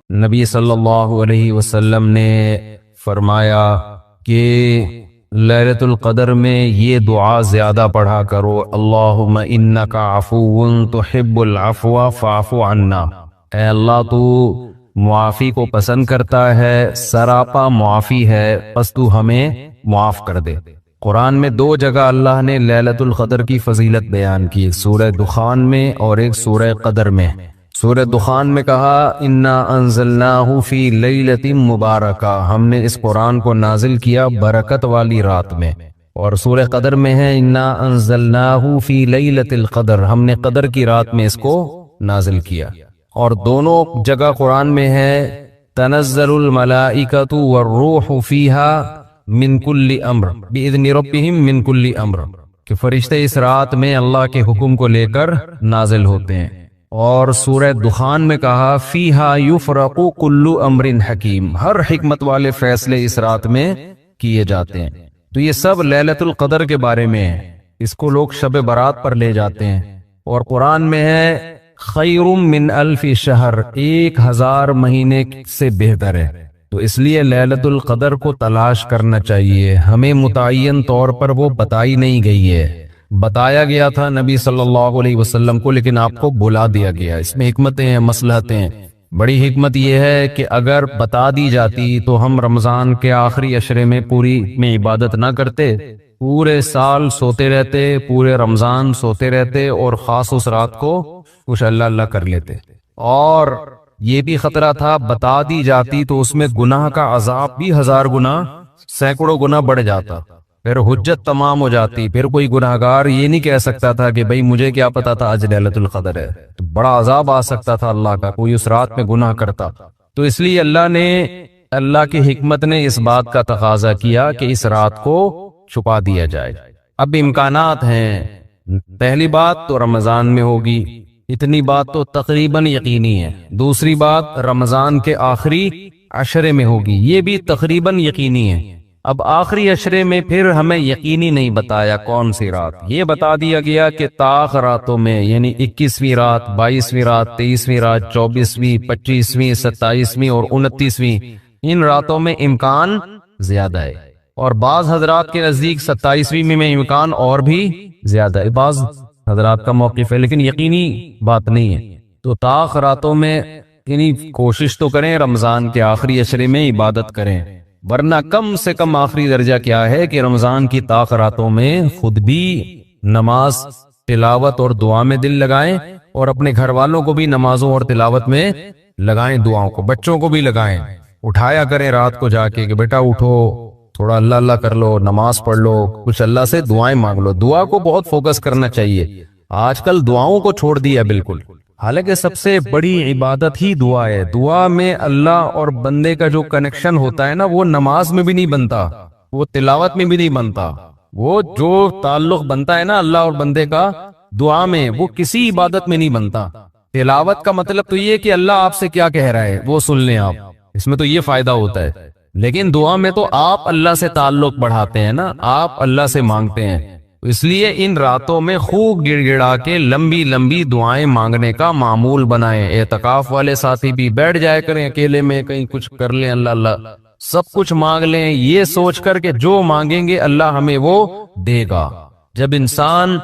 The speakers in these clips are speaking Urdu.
نبی صلی اللہ علیہ وسلم نے فرمایا کہ لیلۃ القدر میں یہ دعا زیادہ پڑھا کرو، اللہم انک عفو تحب العفو فاعف عنا۔ اے اللہ تو معافی کو پسند کرتا ہے، سراپا معافی ہے، پس تو ہمیں معاف کر دے۔ قرآن میں 2 جگہ اللہ نے لیلۃ القدر کی فضیلت بیان کی، سورہ دخان میں اور ایک سورہ قدر میں۔ سورہ دخان میں کہا انا انزلناہ فی لیلۃ مبارکہ، ہم نے اس قرآن کو نازل کیا برکت والی رات میں، اور سورہ قدر میں ہے انا انزلناہ فی لیلۃ القدر، ہم نے قدر کی رات میں اس کو نازل کیا۔ اور دونوں جگہ قرآن میں ہے تنزل الملائکۃ والروح فیہا من کل امر باذن ربہم من کل امر، کہ فرشتے اس رات میں اللہ کے حکم کو لے کر نازل ہوتے ہیں۔ اور سورہ دخان میں کہا فیہا یفرق کل امر حکیم، ہر حکمت والے فیصلے اس رات میں کیے جاتے ہیں۔ تو یہ سب لیلۃ القدر کے بارے میں ہے، اس کو لوگ شب برات پر لے جاتے ہیں۔ اور قرآن میں ہے خیر من الف شہر، 1000 مہینے سے بہتر ہے۔ تو اس لیے لیلۃ القدر کو تلاش کرنا چاہیے، ہمیں متعین طور پر وہ بتائی نہیں گئی ہے، بتایا گیا تھا نبی صلی اللہ علیہ وسلم کو، لیکن آپ کو بلا دیا گیا۔ اس میں حکمتیں ہیں، مصلحتیں ہیں۔ بڑی حکمت یہ ہے کہ اگر بتا دی جاتی تو ہم رمضان کے آخری عشرے میں پوری میں عبادت نہ کرتے، پورے سال سوتے رہتے، پورے رمضان سوتے رہتے، اور خاص اس رات کو کچھ اللہ اللہ کر لیتے۔ اور یہ بھی خطرہ تھا بتا دی جاتی تو اس میں گناہ کا عذاب بھی 1000 گنا، سینکڑوں گنا بڑھ جاتا، پھر حجت تمام ہو جاتی، پھر کوئی گناہگار یہ نہیں کہہ سکتا تھا کہ بھئی مجھے کیا پتا تھا آج لیلۃ القدر ہے، تو بڑا عذاب آ سکتا تھا اللہ کا، کوئی اس رات میں گناہ کرتا۔ تو اس لیے اللہ کی حکمت نے اس بات کا تقاضا کیا کہ اس رات کو چھپا دیا جائے۔ اب امکانات ہیں، پہلی بات تو رمضان میں ہوگی، اتنی بات تو تقریباً یقینی ہے۔ دوسری بات رمضان کے آخری عشرے میں ہوگی، یہ بھی تقریباً یقینی ہے۔ اب آخری عشرے میں پھر ہمیں یقینی نہیں بتایا کون سی رات، یہ بتا دیا گیا کہ طاق راتوں میں، یعنی 21ویں رات، 22ویں رات، 23ویں رات، 24ویں، 25ویں، 27ویں اور 29ویں، ان راتوں میں امکان زیادہ ہے۔ اور بعض حضرات کے نزدیک 27ویں میں امکان اور بھی زیادہ ہے، بعض حضرات کا موقف ہے، لیکن یقینی بات نہیں ہے۔ تو طاق راتوں میں یعنی کوشش تو کریں رمضان کے آخری عشرے میں عبادت کریں، ورنہ کم سے کم آخری درجہ کیا ہے کہ رمضان کی طاق راتوں میں خود بھی نماز، تلاوت اور دعا میں دل لگائیں، اور اپنے گھر والوں کو بھی نمازوں اور تلاوت میں لگائیں، دعاؤں کو، بچوں کو بھی لگائیں، اٹھایا کریں رات کو جا کے کہ بیٹا اٹھو، تھوڑا اللہ اللہ کر لو، نماز پڑھ لو، کچھ اللہ سے دعائیں مانگ لو۔ دعا کو بہت فوکس کرنا چاہیے، آج کل دعاؤں کو چھوڑ دیا بالکل، حالانکہ سب سے بڑی عبادت ہی دعا ہے۔ دعا میں اللہ اور بندے کا جو کنیکشن ہوتا ہے نا، وہ نماز میں بھی نہیں بنتا، وہ تلاوت میں بھی نہیں بنتا، وہ جو تعلق بنتا ہے نا اللہ اور بندے کا دعا میں، وہ کسی عبادت میں نہیں بنتا۔ تلاوت کا مطلب تو یہ کہ اللہ آپ سے کیا کہہ رہا ہے وہ سن لیں آپ، اس میں تو یہ فائدہ ہوتا ہے، لیکن دعا میں تو آپ اللہ سے تعلق بڑھاتے ہیں نا، آپ اللہ سے مانگتے ہیں۔ اس لیے ان راتوں میں خوب گڑ گڑا کے لمبی لمبی دعائیں مانگنے کا معمول بنائیں۔ اعتکاف والے ساتھی بھی بیٹھ جائے کریں اکیلے میں، کہیں کچھ کر لیں، اللہ اللہ سب کچھ مانگ لیں، یہ سوچ کر کہ جو مانگیں گے اللہ ہمیں وہ دے گا۔ جب انسان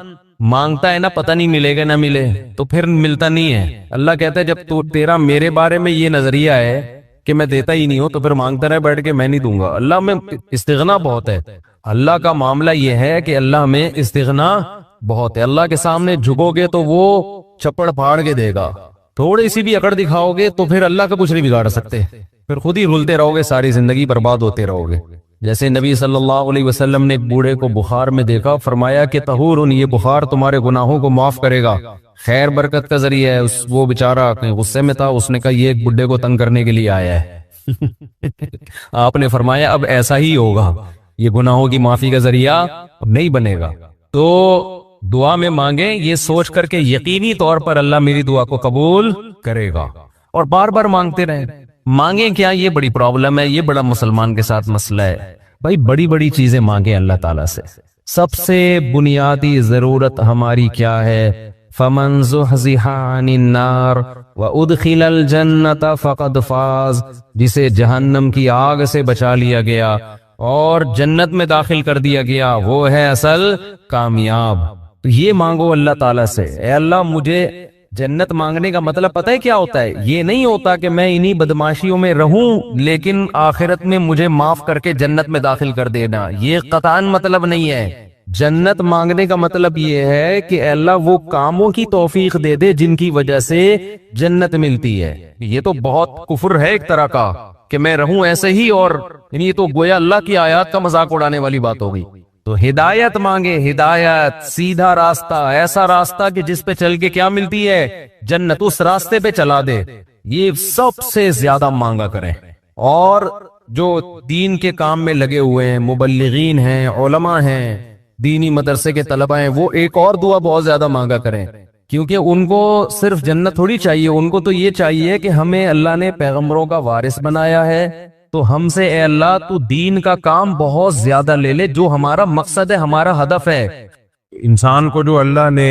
مانگتا ہے نا پتہ نہیں ملے گا نہ ملے، تو پھر ملتا نہیں ہے۔ اللہ کہتا ہے جب تو تیرا میرے بارے میں یہ نظریہ ہے کہ میں دیتا ہی نہیں ہوں، تو پھر مانگتا رہے بیٹھ کے، میں نہیں دوں گا۔ اللہ میں استغنا بہت ہے، اللہ کا معاملہ یہ ہے کہ اللہ میں استغنا بہت ہے، اللہ کے سامنے جھکو گے تو وہ چپڑ پھاڑ کے دے گا، تھوڑی سی بھی اکڑ دکھاؤ گے تو پھر اللہ کا کچھ نہیں بگاڑ سکتے، پھر خود ہی رولتے رہو گے، ساری زندگی برباد ہوتے رہو گے۔ جیسے نبی صلی اللہ علیہ وسلم نے ایک بوڑھے کو بخار میں دیکھا، فرمایا کہ طہور، یہ بخار تمہارے گناہوں کو معاف کرے گا، خیر برکت کا ذریعہ ہے۔ وہ بیچارہ غصے میں تھا، اس نے کہا یہ ایک بڈھے کو تنگ کرنے کے لیے آیا ہے۔ آپ نے فرمایا اب ایسا ہی ہوگا، یہ گناہوں کی معافی کا ذریعہ اب نہیں بنے گا۔ تو دعا میں مانگیں یہ سوچ کر کے یقینی طور پر اللہ میری دعا کو قبول کرے گا، اور بار بار مانگتے رہیں۔ مانگیں کیا، یہ بڑی پرابلم ہے، یہ بڑا مسلمان کے ساتھ مسئلہ ہے۔ بھائی بڑی بڑی چیزیں مانگیں اللہ تعالیٰ سے۔ سب سے بنیادی ضرورت ہماری کیا ہے؟ فمن زحزح عن النار وادخل الجنت فقد فاز، جسے جہنم کی آگ سے بچا لیا گیا اور جنت میں داخل کر دیا گیا وہ ہے اصل کامیاب۔ تو یہ مانگو اللہ تعالیٰ سے، اے اللہ مجھے جنت مانگنے کا مطلب پتہ ہے کیا ہوتا ہے؟ یہ نہیں ہوتا کہ میں انہی بدماشیوں میں رہوں لیکن آخرت میں مجھے معاف کر کے جنت میں داخل کر دینا، یہ قطعاً مطلب نہیں ہے۔ جنت مانگنے کا مطلب یہ ہے کہ اے اللہ وہ کاموں کی توفیق دے دے جن کی وجہ سے جنت ملتی ہے۔ یہ تو بہت کفر ہے ایک طرح کا کہ میں رہوں ایسے ہی، اور یہ تو گویا اللہ کی آیات کا مذاق اڑانے والی بات ہوگی۔ تو ہدایت مانگے، ہدایت، سیدھا راستہ، ایسا راستہ کہ جس پہ چل کے کیا ملتی ہے؟ جنت، اس راستے پہ چلا دے، یہ سب سے زیادہ مانگا کریں۔ اور جو دین کے کام میں لگے ہوئے ہیں، مبلغین ہیں، علماء ہیں، دینی مدرسے کے طلبہ ہیں، وہ ایک اور دعا بہت زیادہ مانگا کریں، کیونکہ ان کو صرف جنت تھوڑی چاہیے، ان کو تو یہ چاہیے کہ ہمیں اللہ نے پیغمبروں کا وارث بنایا ہے، تو ہم سے اے اللہ تو دین کا کام بہت زیادہ لے لے، جو ہمارا مقصد ہے، ہمارا ہدف ہے۔ انسان کو جو اللہ نے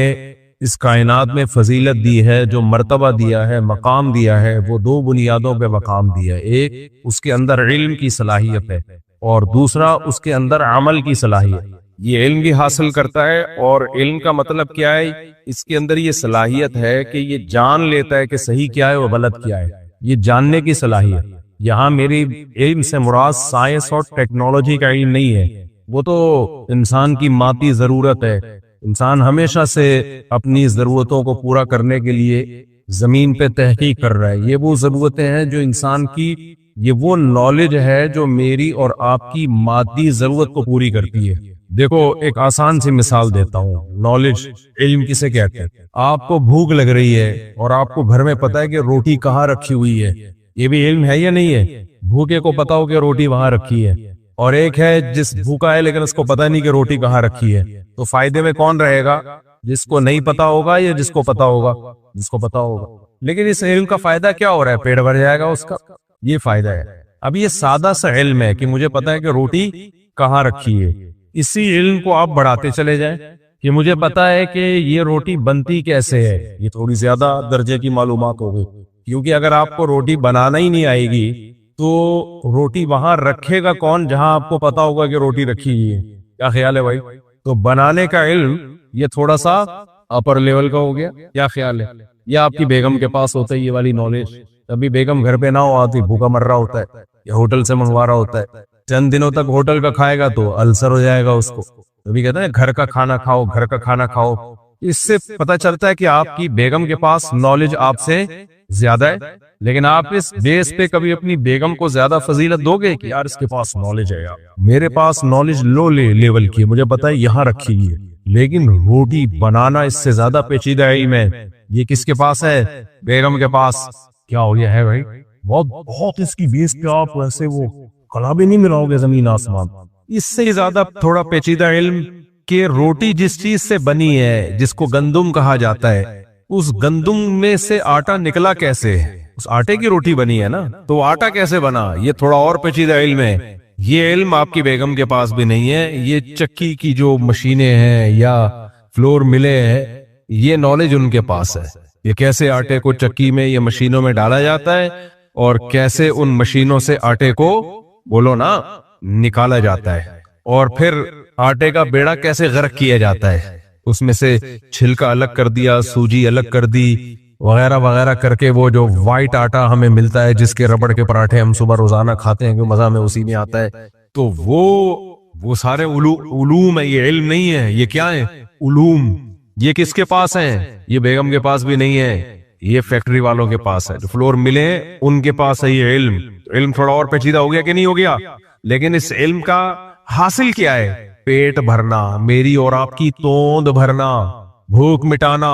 اس کائنات میں فضیلت دی ہے، جو مرتبہ دیا ہے، مقام دیا ہے، وہ دو بنیادوں پہ مقام دیا ہے۔ ایک اس کے اندر علم کی صلاحیت ہے، اور دوسرا اس کے اندر عمل کی صلاحیت۔ یہ علم بھی حاصل کرتا ہے، اور علم کا مطلب کیا ہے؟ اس کے اندر یہ صلاحیت ہے کہ یہ جان لیتا ہے کہ صحیح کیا ہے اور غلط کیا ہے، یہ جاننے کی صلاحیت۔ یہاں میری علم سے مراد سائنس اور ٹیکنالوجی کا علم نہیں ہے، وہ تو انسان کی مادی ضرورت ہے۔ انسان ہمیشہ سے اپنی ضرورتوں کو پورا کرنے کے لیے زمین پہ تحقیق کر رہا ہے۔ یہ وہ ضرورتیں ہیں جو انسان کی، یہ وہ نالج ہے جو میری اور آپ کی مادی ضرورت کو پوری کرتی ہے۔ دیکھو ایک آسان سی مثال دیتا ہوں، نالج، علم کسے کہتے ہیں؟ آپ کو بھوک لگ رہی ہے اور آپ کو گھر میں پتا ہے کہ روٹی کہاں رکھی ہوئی ہے، یہ بھی علم ہے یا نہیں ہے؟ بھوکے کو پتا ہو کہ روٹی وہاں رکھی ہے، اور ایک ہے جس بھوکا ہے لیکن اس کو پتا نہیں کہ روٹی کہاں رکھی ہے۔ تو فائدے میں کون رہے گا؟ جس کو نہیں پتا ہوگا یا جس کو پتا ہوگا؟ جس کو پتا ہوگا۔ لیکن اس علم کا فائدہ کیا ہو رہا ہے؟ پیٹ بھر جائے گا اس کا، یہ فائدہ ہے۔ اب یہ سادہ سا علم ہے کہ مجھے پتا ہے کہ روٹی کہاں رکھی ہے، اسی علم کو آپ بڑھاتے چلے جائیں کہ مجھے پتا ہے کہ یہ روٹی بنتی کیسے ہے، یہ تھوڑی زیادہ درجے کی معلومات ہو گئی، کیونکہ اگر آپ کو روٹی بنانا ہی نہیں آئے گی تو روٹی وہاں رکھے گا کون جہاں آپ کو پتا ہوگا کہ روٹی رکھی ہوئی ہے؟ کیا خیال ہے بھائی؟ تو بنانے کا علم یہ تھوڑا سا اپر لیول کا ہو گیا، کیا خیال ہے؟ یا آپ کی بیگم کے پاس ہوتا ہے یہ والی نالج، ابھی بیگم گھر پہ نہ ہو آتی، بھوکا مر رہا ہوتا ہے یا ہوٹل سے منگوا رہا ہوتا ہے، چند دنوں تک ہوٹل کا کھائے گا تو السر ہو جائے گا اس کو۔ ابھی کہتے ہیں گھر کا کھانا کھاؤ، گھر کا کھانا کھاؤ۔ اس سے پتہ چلتا ہے کہ آپ کی بیگم کے پاس نالج آپ سے زیادہ ہے، لیکن آپ اس بیس پہ کبھی اپنی بیگم کو زیادہ فضیلت دو گے کہ یار اس کے پاس نالج ہے، یار میرے پاس نالج لو لیول کی ہے، مجھے پتا ہے یہاں رکھی ہے، لیکن روٹی بنانا اس سے زیادہ پیچیدہ علم ہے، یہ کس کے پاس ہے؟ بیگم کے پاس۔ کیا ہو گیا ہے بھائی؟ بہت اس کی بیس پہ آپ ویسے وہ کلابیں نہیں ملاؤ گے زمین آسمان۔ اس سے زیادہ تھوڑا پیچیدہ علم کہ روٹی جس چیز سے بنی ہے، جس کو گندم کہا جاتا ہے، اس گندم میں سے آٹا نکلا کیسے؟ اس آٹے کی روٹی بنی ہے نا، تو آٹا کیسے بنا؟ یہ تھوڑا اور پیچیدہ علم ہے۔ یہ علم آپ کی بیگم کے پاس بھی نہیں ہے۔ یہ چکی کی جو مشینیں ہیں یا فلور ملے ہیں، یہ نالج ان کے پاس ہے، یہ کیسے آٹے کو چکی میں یا مشینوں میں ڈالا جاتا ہے اور کیسے ان مشینوں سے آٹے کو بولو نا نکالا جاتا ہے، اور پھر آٹے کا بیڑا کیسے غرق کیا جاتا ہے، اس میں سے چھلکا الگ کر دیا، سوجی الگ کر دی، وغیرہ وغیرہ کر کے وہ جو وائٹ آٹا ہمیں ملتا ہے جس کے ربڑ کے پراٹھے ہم صبح روزانہ کھاتے ہیں کہ مزہ میں اسی میں آتا ہے، تو وہ سارے علوم ہے، یہ علم نہیں ہے۔ یہ کیا ہے؟ علوم۔ یہ کس کے پاس ہیں؟ یہ بیگم کے پاس بھی نہیں ہے، یہ فیکٹری والوں کے پاس ہے، جو فلور ملے ان کے پاس ہے یہ علم۔ علم تھوڑا اور پیچیدہ ہو گیا کہ نہیں ہو گیا؟ لیکن اس علم کا حاصل کیا ہے؟ پیٹ بھرنا، میری اور آپ کی توند بھرنا، بھوک مٹانا،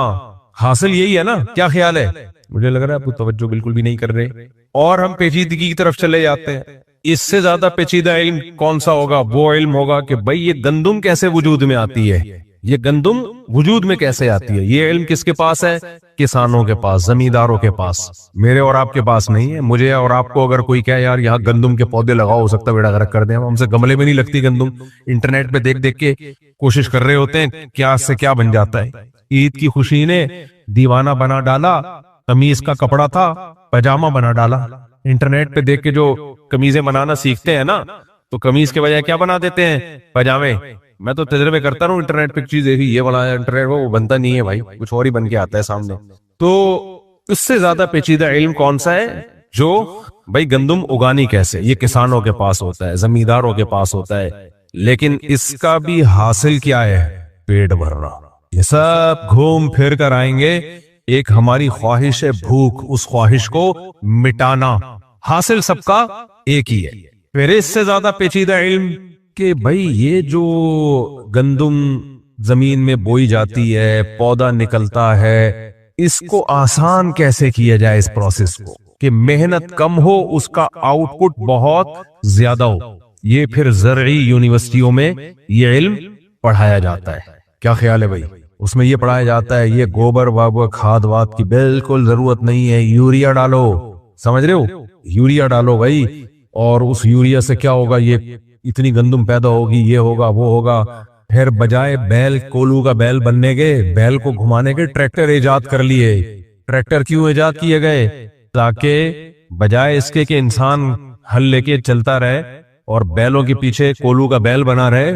حاصل یہی ہے نا؟ کیا خیال ہے؟ مجھے لگ رہا ہے آپ توجہ بالکل بھی نہیں کر رہے، اور ہم پیچیدگی کی طرف چلے جاتے ہیں۔ اس سے زیادہ پیچیدہ علم کون سا ہوگا؟ وہ علم ہوگا کہ بھئی یہ گندم کیسے وجود میں آتی ہے، یہ گندم وجود میں کیسے آتی ہے۔ یہ علم کس کے پاس ہے؟ کسانوں کے پاس، زمینداروں کے پاس، میرے اور آپ کے پاس نہیں ہے۔ مجھے اور آپ کو اگر کوئی کہے یار یہاں گندم کے پودے لگاؤ، ہو سکتا ہے بیڑا غرق کر دیں، ہم سے گملے میں نہیں لگتی گندم، انٹرنیٹ پہ دیکھ دیکھ کے کوشش کر رہے ہوتے ہیں کیا سے کیا بن جاتا ہے۔ عید کی خوشی نے دیوانہ بنا ڈالا، قمیض کا کپڑا تھا پاجامہ بنا ڈالا۔ انٹرنیٹ پہ دیکھ کے جو قمیضیں بنانا سیکھتے ہیں نا تو قمیض کے بجائے کیا بنا دیتے ہیں؟ پاجامے۔ میں تو تجربے کرتا رہا ہوں، انٹرنیٹ پہ چیز دیکھی یہ بنایا، انٹرنیٹ وہ بنتا نہیں ہے بھائی، کچھ اور ہی بن کے آتا ہے سامنے۔ تو اس سے زیادہ پیچیدہ علم کون سا ہے؟ جو بھائی گندم اگانی کیسے، یہ کسانوں کے پاس ہوتا ہے، زمینداروں کے پاس ہوتا ہے، لیکن اس کا بھی حاصل کیا ہے؟ پیٹ بھرنا۔ یہ سب گھوم پھر کر آئیں گے ایک ہماری خواہش ہے بھوک، اس خواہش کو مٹانا، حاصل سب کا ایک ہی ہے۔ پھر اس سے زیادہ پیچیدہ علم کہ بھائی یہ جو گندم زمین میں بوئی جاتی ہے، پودا نکلتا ہے، اس کو آسان کیسے کیا جائے، اس پروسیس کو کہ محنت کم ہو، اس کا آؤٹ پٹ بہت زیادہ ہو۔ یہ پھر زرعی یونیورسٹیوں میں یہ علم پڑھایا جاتا ہے۔ کیا خیال ہے بھائی؟ اس میں یہ پڑھایا جاتا ہے یہ گوبر وابر کھاد واد کی بالکل ضرورت نہیں ہے، یوریا ڈالو، سمجھ رہے ہو؟ یوریا ڈالو بھائی، اور اس یوریا سے کیا ہوگا، یہ اتنی گندم پیدا ہوگی، یہ ہوگا وہ ہوگا۔ پھر بجائے بیل، کولو کا بیل بننے کے، بیل کو گھمانے کے ٹریکٹر ایجاد کر لیے۔ ٹریکٹر کیوں ایجاد کیے گئے؟ تاکہ بجائے اس کے کہ انسان ہل لے کے چلتا رہے اور بیلوں کے پیچھے کولو کا بیل بنا رہے،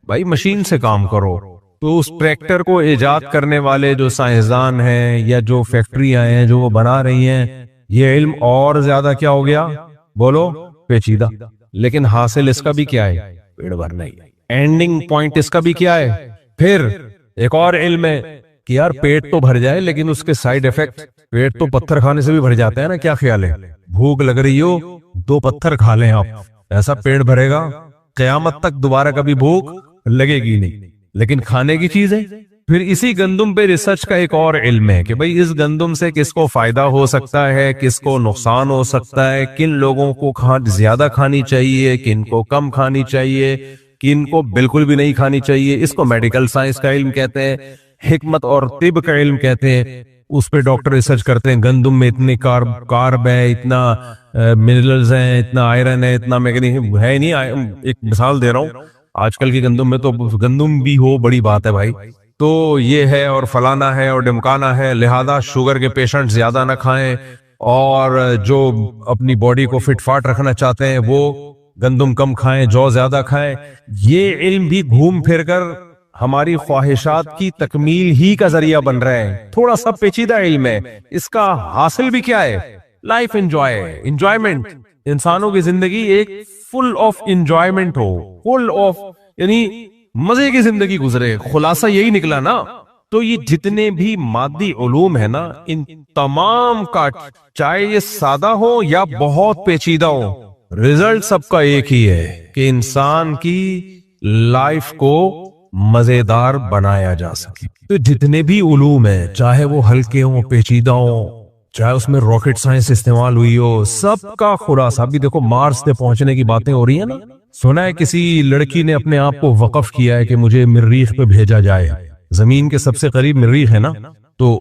بھائی مشین سے کام کرو۔ تو اس ٹریکٹر کو ایجاد کرنے والے جو سائنسدان ہیں یا جو فیکٹریاں ہیں جو وہ بنا رہی ہیں، یہ علم اور زیادہ کیا ہو گیا؟ بولو، پیچیدہ۔ لیکن حاصل اس کا بھی کیا ہے؟ پیڑ بھرنا ہی۔ اینڈنگ پوائنٹ اس کا بھی کیا ہے؟ پھر ایک اور علم ہے کہ یار پیٹ تو بھر جائے لیکن اس کے سائیڈ ایفیکٹ، پیٹ تو پتھر کھانے سے بھی بھر جاتا ہے نا، کیا خیال ہے؟ بھوک لگ رہی ہو 2 پتھر کھا لیں آپ، ایسا پیٹ بھرے گا قیامت تک دوبارہ کبھی بھوک لگے گی نہیں، لیکن کھانے کی چیز ہے۔ پھر اسی گندم پہ ریسرچ کا ایک اور علم ہے کہ بھئی اس گندم سے کس کو فائدہ ہو سکتا ہے، کس کو نقصان ہو سکتا ہے، کن لوگوں کو زیادہ کھانی چاہیے، کن کو کم کھانی چاہیے، کن کو بالکل بھی نہیں کھانی چاہیے۔ اس کو میڈیکل سائنس کا علم کہتے ہیں، حکمت اور طب کا علم کہتے ہیں۔ اس پہ ڈاکٹر ریسرچ کرتے ہیں، گندم میں اتنے کارب ہے، اتنا منرلز ہیں، اتنا آئرن ہے، اتنا میگنیشیم ہے نہیں۔ ایک مثال دے رہا ہوں، آج کل کی گندم میں تو گندم بھی ہو بڑی بات ہے بھائی، تو یہ ہے اور فلانا ہے اور ڈمکانا ہے، لہذا شوگر کے پیشنٹ زیادہ نہ کھائیں، اور جو اپنی باڈی کو فٹ فاٹ رکھنا چاہتے ہیں وہ گندم کم کھائیں، جو زیادہ کھائیں۔ یہ علم بھی گھوم پھر کر ہماری خواہشات کی تکمیل ہی کا ذریعہ بن رہے ہیں۔ تھوڑا سا پیچیدہ علم ہے، اس کا حاصل بھی کیا ہے؟ لائف انجوائمنٹ، انسانوں کی زندگی ایک فل آف انجوائمنٹ ہو، فل آف یعنی مزے کی زندگی گزرے۔ خلاصہ یہی نکلا نا۔ تو یہ جتنے بھی مادی علوم ہے نا، ان تمام کا چاہے یہ سادہ ہو یا بہت پیچیدہ ہو، رزلٹ سب کا ایک ہی ہے کہ انسان کی لائف کو مزیدار بنایا جا سکے۔ تو جتنے بھی علوم ہیں، چاہے وہ ہلکے ہوں، پیچیدہ ہوں، چاہے اس میں راکٹ سائنس استعمال ہوئی ہو، سب کا خلاصہ بھی دیکھو، مارس پہ پہنچنے کی باتیں ہو رہی ہیں نا۔ سنا ہے کسی لڑکی نے اپنے آپ کو وقف کیا ہے کہ مجھے مریخ پہ بھیجا جائے، زمین کے سب سے قریب مریخ ہے نا۔ تو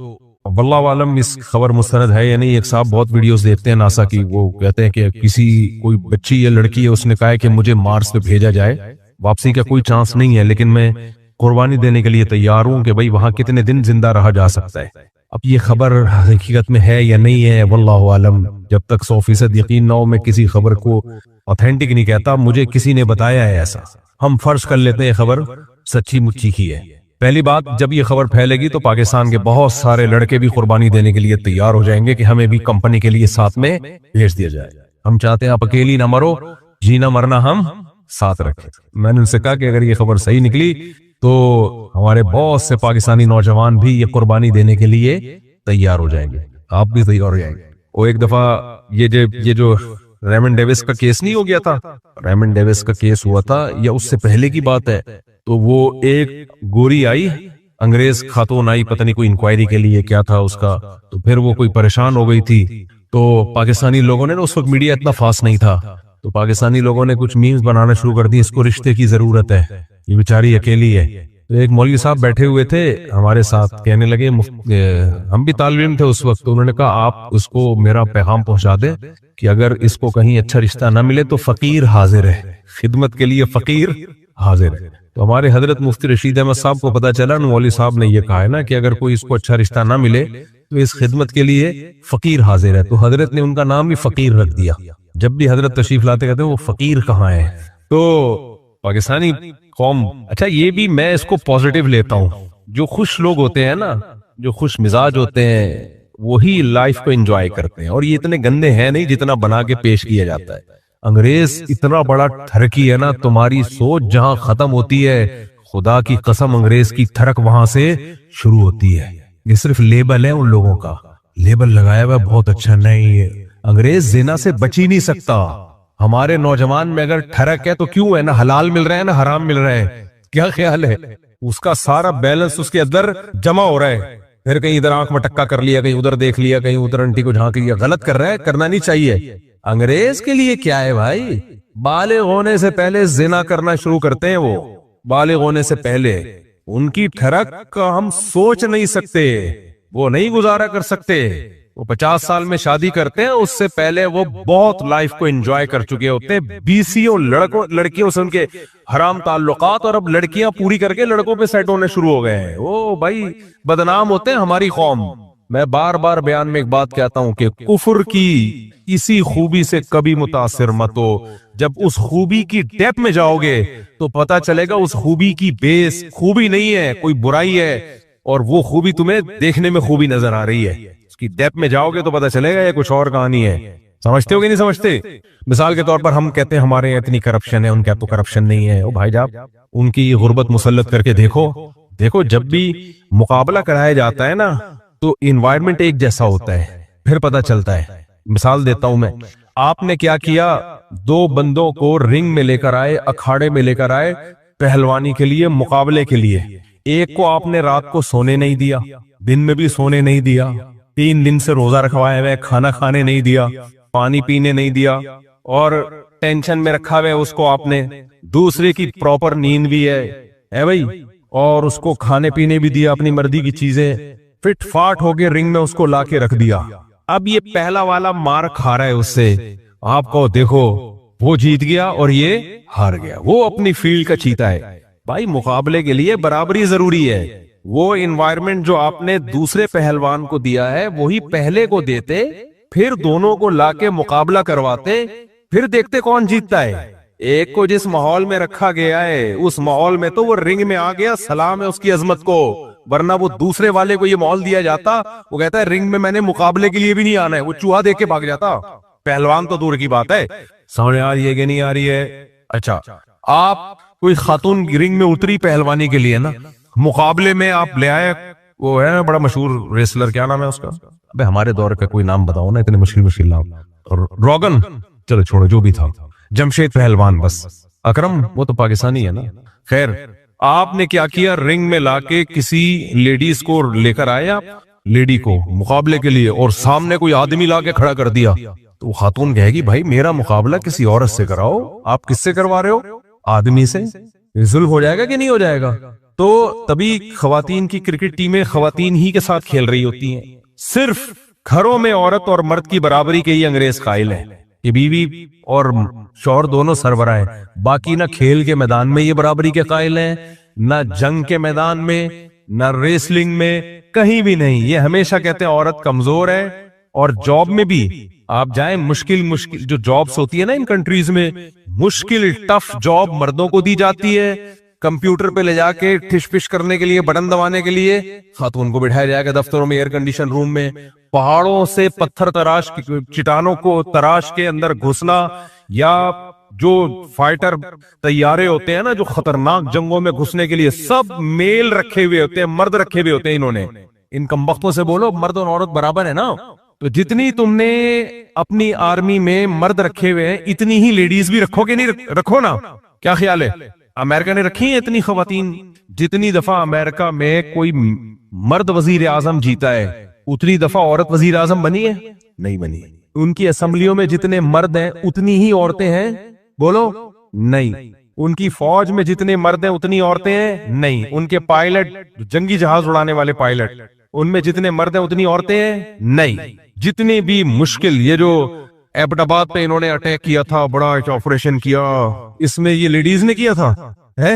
واللہ عالم اس خبر مستند ہے یا نہیں۔ ایک صاحب بہت ویڈیوز دیکھتے ہیں ناسا کی، وہ کہتے ہیں کہ کوئی بچی یا لڑکی ہے، اس نے کہا ہے کہ مجھے مارس پہ بھیجا جائے، واپسی کا کوئی چانس نہیں ہے، لیکن میں قربانی دینے کے لیے تیار ہوں کہ بھئی وہاں کتنے دن زندہ رہا جا سکتا ہے۔ اب یہ خبر حقیقت میں ہے یا نہیں ہے، واللہ عالم۔ جب تک 100% یقین نہ ہو میں کسی خبر کو اوتھینٹک نہیں کہتا، مجھے کسی نے بتایا ہے ایسا، ہم فرض کر لیتے ہیں خبر سچی مچی کی ہے۔ پہلی بات، جب یہ خبر پھیلے گی تو پاکستان کے بہت سارے لڑکے بھی قربانی دینے کے لیے تیار ہو جائیں گے کہ ہمیں بھی کمپنی کے لیے ساتھ میں بھیج دیا جائے۔ ہم چاہتے ہیں آپ اکیلی نہ مرو، جینا مرنا ہم ساتھ رکھیں۔ میں نے ان سے کہا کہ اگر یہ خبر صحیح نکلی تو ہمارے بہت سے پاکستانی نوجوان بھی یہ قربانی دینے کے لیے تیار ہو جائیں گے، آپ بھی تیار ہو جائیں گے۔ اور ایک دفعہ یہ جو ریمن ڈیوس کا کیس نہیں ہو گیا تھا، ریمن ڈیوس کا کیس ہوا تھا یا اس سے پہلے کی بات ہے، تو وہ ایک گوری آئی، انگریز خاتون آئی، پتہ نہیں کوئی انکوائری کے لیے کیا تھا اس کا، تو پھر وہ کوئی پریشان ہو گئی تھی، تو پاکستانی لوگوں نے، اس وقت میڈیا اتنا فاسٹ نہیں تھا، تو پاکستانی لوگوں نے کچھ میمز بنانا شروع کر دی، اس کو رشتے کی ضرورت ہے، یہ بیچاری اکیلی ہے۔ تو ایک مولوی صاحب بیٹھے ہوئے تھے ہمارے ساتھ، کہنے لگے، ہم بھی طالب علم تھے اس وقت، تو انہوں نے کہا آپ اس کو میرا پیغام پہنچا دیں کہ اگر اس کو کہیں اچھا رشتہ نہ ملے تو فقیر حاضر ہے، خدمت کے لیے فقیر حاضر ہے. تو ہمارے حضرت مفتی رشید احمد صاحب کو پتا چلا مولوی صاحب نے یہ کہا ہے نا کہ اگر کوئی اس کو اچھا رشتہ نہ ملے تو اس خدمت کے لیے فقیر حاضر ہے. تو حضرت نے ان کا نام بھی فقیر رکھ دیا. جب بھی حضرت تشریف لاتے کہتے ہیں وہ فقیر کہاں ہے. تو پاکستانی قوم، اچھا یہ بھی میں اس کو پازیٹیو لیتا ہوں، جو خوش لوگ ہوتے ہیں نا، جو خوش مزاج ہوتے ہیں، وہی لائف کو انجوائے کرتے ہیں. اور یہ اتنے گندے ہیں نہیں جتنا بنا کے پیش کیا جاتا ہے. انگریز اتنا بڑا تھرکی ہے نا، تمہاری سوچ جہاں ختم ہوتی ہے خدا کی قسم انگریز کی تھرک وہاں سے شروع ہوتی ہے. یہ صرف لیبل ہے ان لوگوں کا، لیبل لگایا ہوا بہت اچھا. نہیں، انگریز زنا سے بچ ہی نہیں سکتا. ہمارے نوجوان میں اگر ٹھرک ہے تو کیوں ہے؟ نہ حلال مل رہا ہے نہ حرام مل رہا ہے. کیا خیال ہے؟ اس کا سارا بیلنس اس کے اندر جمع ہو رہا ہے. پھر کہیں ادھر آنکھ مٹکا کر لیا، کہیں ادھر دیکھ لیا، کہیں ادھر انٹی کو جھانک لیا. غلط کر رہا ہے، کرنا نہیں چاہیے. انگریز کے لیے کیا ہے بھائی؟ بالغ ہونے سے پہلے زنا کرنا شروع کرتے ہیں. وہ بالغ ہونے سے پہلے ان کی ٹھرک کا ہم سوچ نہیں سکتے، وہ نہیں گزارا کر سکتے. وہ 50 سال میں شادی کرتے ہیں، اس سے پہلے وہ بہت لائف کو انجوائے کر چکے ہوتے ہیں. بیسیوں لڑکیوں سے ان کے حرام تعلقات، اور اب لڑکیاں پوری کر کے لڑکوں پہ سیٹ ہونے شروع ہو گئے ہیں. وہ بھائی بدنام ہوتے ہیں ہماری قوم. میں بار بار بیان میں ایک بات کہتا ہوں کہ کفر کی اسی خوبی سے کبھی متاثر مت ہو. جب اس خوبی کی ڈیپ میں جاؤ گے تو پتا چلے گا اس خوبی کی بیس خوبی نہیں ہے، کوئی برائی ہے، اور وہ خوبی تمہیں دیکھنے میں خوبی نظر آ رہی ہے. اس کی ڈیپ میں جاؤ گے تو پتا چلے گا یہ کچھ اور کہانی ہے. سمجھتے ہو کہ نہیں سمجھتے؟ مثال کے طور پر ہم کہتے ہیں ہمارے یہاں اتنی کرپشن ہے، ان کے تو کرپشن نہیں ہے. او بھائی جان، ان کی غربت مسلط کر کے دیکھو جب بھی مقابلہ کرایا جاتا ہے نا تو انوائرمنٹ ایک جیسا ہوتا ہے، پھر پتا چلتا ہے. مثال دیتا ہوں میں، آپ نے کیا کیا، 2 بندوں کو رنگ میں لے کر آئے، اکھاڑے میں لے کر آئے پہلوانی کے لیے، مقابلے کے لیے. ایک کو آپ نے رات کو سونے نہیں دیا، دن میں بھی سونے نہیں دیا، 3 دن سے روزہ رکھوائے ہوئے، کھانا کھانے نہیں دیا، پانی پینے نہیں دیا، اور ٹینشن میں رکھا ہوئے اس کو آپ نے. دوسرے کی پراپر نیند بھی ہے بھائی، اور اس کو کھانے پینے بھی دیا، اپنی مرضی کی چیزیں، فٹ فاٹ ہو کے رنگ میں اس کو لا کے رکھ دیا. اب یہ پہلا والا مار کھا رہا ہے اس سے. آپ کو دیکھو وہ جیت گیا اور یہ ہار گیا، وہ اپنی فیلڈ کا چیتا ہے. بھائی مقابلے کے لیے برابری ضروری ہے. وہ انوائرمنٹ جو آپ نے دوسرے پہلوان کو دیا ہے وہی پہلے کو دیتے، پھر دونوں کو لا کے مقابلہ کرواتے، پھر دیکھتے کون جیتتا ہے. ایک کو جس ماحول میں رکھا گیا ہے اس ماحول میں تو وہ رنگ میں آ گیا، سلام ہے اس کی عظمت کو. ورنہ وہ دوسرے والے کو یہ ماحول دیا جاتا، وہ کہتا ہے رنگ میں نے مقابلے کے لیے بھی نہیں آنا ہے، وہ چوہا دیکھ کے بھاگ جاتا. پہلوان تو دور کی بات ہے. سمجھ آ رہی ہے کہ نہیں آ رہی ہے؟ اچھا، آپ کوئی خاتون رنگ میں اتری پہلوانی کے لیے نا، مقابلے میں آپ لے آئے، وہ ہے بڑا مشہور ریسلر، کیا نام ہے اس کا؟ ابے ہمارے دور کا کوئی نام بتاؤ نا، اتنے مشکل نام. روگن، چلو چھوڑو جو بھی تھا، جمشید پہلوان، بس اکرم وہ تو پاکستانی ہے نا. خیر، آپ نے کیا کیا، رنگ میں لا کے کسی لیڈیز کو لے کر آیا، لیڈی کو مقابلے کے لیے، اور سامنے کوئی آدمی لا کے کھڑا کر دیا. تو خاتون کہے گی بھائی میرا مقابلہ کسی عورت سے کراؤ، آپ کس سے کروا رہے ہو؟ آدمی سے. ظلم ہو جائے گا کہ نہیں ہو جائے گا؟ تو تبھی خواتین کی کرکٹ ٹیمیں خواتین ہی کے ساتھ کھیل رہی ہوتی ہیں. صرف گھروں میں عورت اور مرد کی برابری کے ہی انگریز قائل ہیں کہ بیوی اور شوہر دونوں سربراہ ہیں. باقی نہ کھیل کے میدان میں یہ برابری کے قائل ہیں، نہ جنگ کے میدان میں، نہ ریسلنگ میں، کہیں بھی نہیں. یہ ہمیشہ کہتے ہیں عورت کمزور ہے. اور جاب میں بھی آپ جائیں، مشکل جو جابز ہوتی ہے نا ان کنٹریز میں، مشکل ٹف جاب مردوں کو دی جاتی ہے. کمپیوٹر پہ لے جا کے ٹھش پش کرنے کے لیے، بٹن دبانے کے لیے خاتون کو بٹھایا جائے گا دفتروں میں، ایئر کنڈیشن روم میں. پہاڑوں سے پتھر تراش، چٹانوں کو تراش کے اندر گھسنا، یا جو فائٹر طیارے ہوتے ہیں نا جو خطرناک جنگوں میں گھسنے کے لیے، سب میل رکھے ہوئے ہوتے ہیں، مرد رکھے ہوئے ہوتے ہیں انہوں نے. ان کمبختوں سے بولو مرد اور عورت برابر ہے نا. تو جتنی تم نے اپنی آرمی میں مرد رکھے ہوئے ہیں اتنی ہی لیڈیز بھی رکھو کہ نہیں رکھو نا. کیا خیال ہے؟ امریکہ نے رکھی ہیں اتنی خواتین. جتنی دفعہ امریکہ میں کوئی مرد وزیر اعظم جیتا ہے اتنی دفعہ عورت وزیر اعظم بنی ہے؟ نہیں بنی. ان کی اسمبلیوں میں جتنے مرد ہیں اتنی ہی عورتیں ہیں؟ بولو نہیں. ان کی فوج میں جتنے مرد ہیں اتنی عورتیں ہیں؟ نہیں. ان کے پائلٹ، جنگی جہاز اڑانے والے پائلٹ، ان میں جتنے مرد ہیں اتنی عورتیں ہیں؟ نہیں. جتنے بھی مشکل، یہ جو ایبٹ آباد پہ انہوں نے اٹیک کیا تھا، بڑا آپریشن کیا، اس میں یہ لیڈیز نے کیا تھا؟ ہے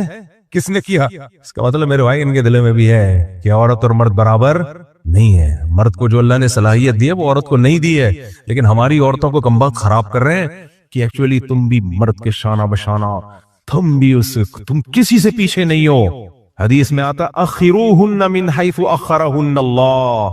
کس نے کیا؟ اس کا مطلب میرے بھائی ان کے دل میں بھی ہے کہ عورت اور مرد برابر نہیں ہے. مرد کو جو اللہ نے صلاحیت دی ہے وہ عورت کو نہیں دی ہے, لیکن ہماری عورتوں کو کم وقت خراب کر رہے ہیں کہ ایکچولی تم بھی مرد کے شانہ بشانہ, تم کسی سے پیچھے نہیں ہو. حدیث میں آتا اخروہن من حیث اخرہن اللہ,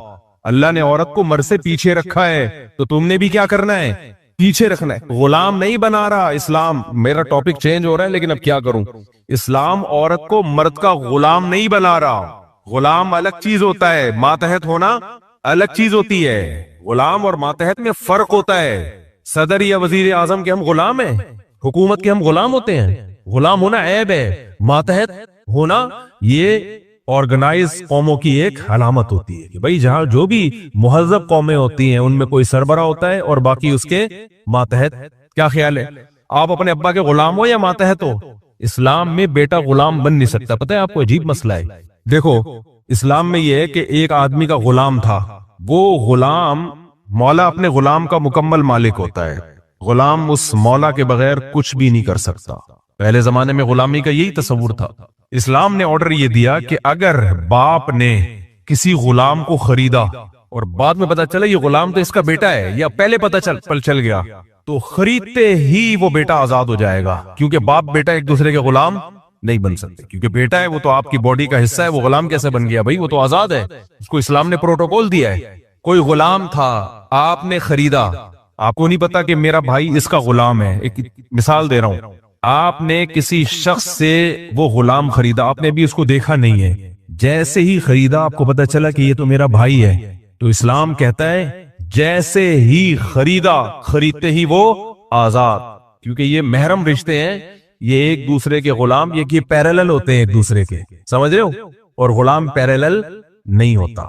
اللہ نے عورت کو مرد سے پیچھے رکھا ہے تو تم نے بھی کیا کرنا ہے؟ پیچھے رکھنا ہے. غلام نہیں بنا رہا اسلام. میرا ٹاپک چینج ہو رہا ہے لیکن اب کیا کروں, اسلام عورت کو مرد کا غلام نہیں بنا رہا. غلام الگ چیز ہوتا ہے, ماتحت ہونا الگ چیز ہوتی ہے. غلام اور ماتحت میں فرق ہوتا ہے. صدر یا وزیر اعظم کے ہم غلام ہیں, حکومت کے ہم غلام ہوتے ہیں. غلام ہونا عیب ہے, ماتحت ہونا یہ آرگنائز قوموں کی ایک علامت ہوتی ہے کہ بھائی جہاں جو بھی مہذب قومیں ہوتی ہیں ان میں کوئی سربراہ ہوتا ہے اور باقی اس کے ماتحت. کیا خیال ہے, آپ اپنے ابا کے غلام ہو یا ماتحت ہو؟ اسلام میں بیٹا غلام بن نہیں سکتا. پتہ ہے آپ کو عجیب مسئلہ ہے. دیکھو اسلام میں یہ ہے کہ ایک آدمی کا غلام تھا, وہ غلام مولا اپنے غلام کا مکمل مالک ہوتا ہے. غلام اس مولا کے بغیر کچھ بھی نہیں کر سکتا. پہلے زمانے میں غلامی کا یہی تصور تھا. اسلام نے آرڈر یہ دیا کہ اگر باپ نے کسی غلام کو خریدا اور بعد میں پتا چلا یہ غلام تو اس کا بیٹا ہے, یا پہلے پتا چل گیا, تو خریدتے ہی وہ بیٹا آزاد ہو جائے گا. کیونکہ باپ بیٹا ایک دوسرے کے غلام نہیں بن سکتے, کیونکہ بیٹا ہے وہ تو آپ کی باڈی کا حصہ ہے, وہ غلام کیسے بن گیا بھائی؟ وہ تو آزاد ہے. اس کو اسلام نے پروٹوکول دیا ہے. کوئی غلام تھا, آپ نے خریدا, آپ کو نہیں پتا کہ میرا بھائی اس کا غلام ہے. ایک مثال دے رہا ہوں, آپ نے کسی شخص سے وہ غلام خریدا, آپ نے بھی اس کو دیکھا نہیں ہے, جیسے ہی خریدا آپ کو پتا چلا کہ یہ تو میرا بھائی ہے, تو اسلام کہتا ہے جیسے ہی خریدا خریدتے ہی وہ آزاد. کیونکہ یہ محرم رشتے ہیں, یہ ایک دوسرے کے غلام, یہ پیرالل ہوتے ہیں ایک دوسرے کے, سمجھ رہے ہو؟ اور غلام پیرالل نہیں ہوتا.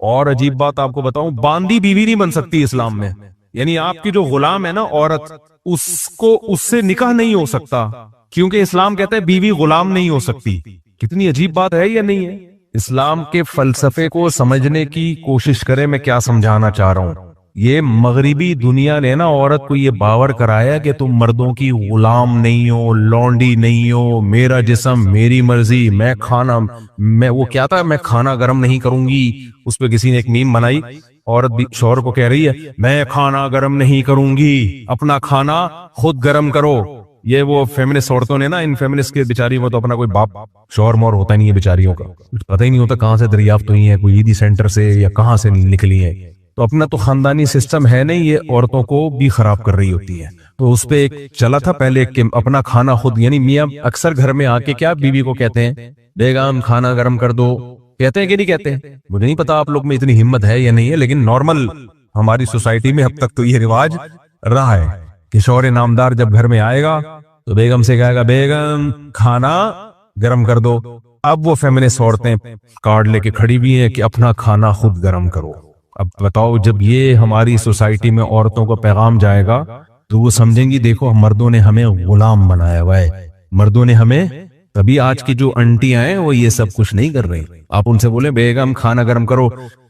اور عجیب بات آپ کو بتاؤں, باندی بیوی نہیں بن سکتی اسلام میں. یعنی آپ کی جو غلام ہے نا عورت, اس سے نکاح نہیں ہو سکتا, کیونکہ اسلام کہتا ہے بیوی غلام نہیں ہو سکتی. کتنی عجیب بات ہے یا نہیں ہے؟ اسلام کے فلسفے کو سمجھنے کی کوشش کرے. میں کیا سمجھانا چاہ رہا ہوں, یہ مغربی دنیا نے نا عورت کو یہ باور کرایا کہ تم مردوں کی غلام نہیں ہو, لونڈی نہیں ہو, میرا جسم میری مرضی, میں وہ کیا تھا, میں کھانا گرم نہیں کروں گی. اس پہ کسی نے ایک میم بنائی, عورت بھی شوہر کو کہہ رہی ہے میں کھانا گرم نہیں کروں گی, اپنا کھانا خود گرم کرو. یہ وہ فیمنسٹ عورتوں نے نا, ان فیمنسٹ کے بیچاری وہ تو اپنا کوئی باپ شوہر مور ہوتا ہی نہیں ہے بیچاریوں کا, پتہ ہی نہیں ہوتا کہاں سے دریافت ہوئی ہیں, کوئی عیدی سینٹر سے یا کہاں سے نکلی ہیں. تو اپنا تو خاندانی سسٹم ہے نہیں, یہ عورتوں کو بھی خراب کر رہی ہوتی ہے. تو اس پہ ایک چلا تھا پہلے کہ اپنا کھانا خود, یعنی میاں اکثر گھر میں آ کے کیا بیوی کو کہتے ہیں بیگم کھانا گرم کر دو, کہتے ہیں کہ نہیں کہتے؟ مجھے نہیں پتا آپ لوگ میں اتنی ہمت ہے یا نہیں ہے, لیکن نارمل ہماری سوسائٹی میں اب تک تو یہ رواج رہا ہے کہ شوہر نامدار جب گھر میں آئے گا تو بیگم سے کہے گا بیگم کھانا گرم کر دو. اب وہ فیمنسٹ عورتیں کارڈ لے کے کھڑی بھی ہیں کہ اپنا کھانا خود گرم کرو. اب بتاؤ, جب یہ ہماری سوسائٹی میں عورتوں کو پیغام جائے گا تو وہ سمجھیں گی دیکھو مردوں نے ہمیں غلام بنایا ہوا ہے, مردوں نے ہمیں. تبھی آج کی جو انٹیاں ہیں وہ یہ سب کچھ نہیں کر رہی. آپ ان سے بولیں بیگم کھانا گرم کرو,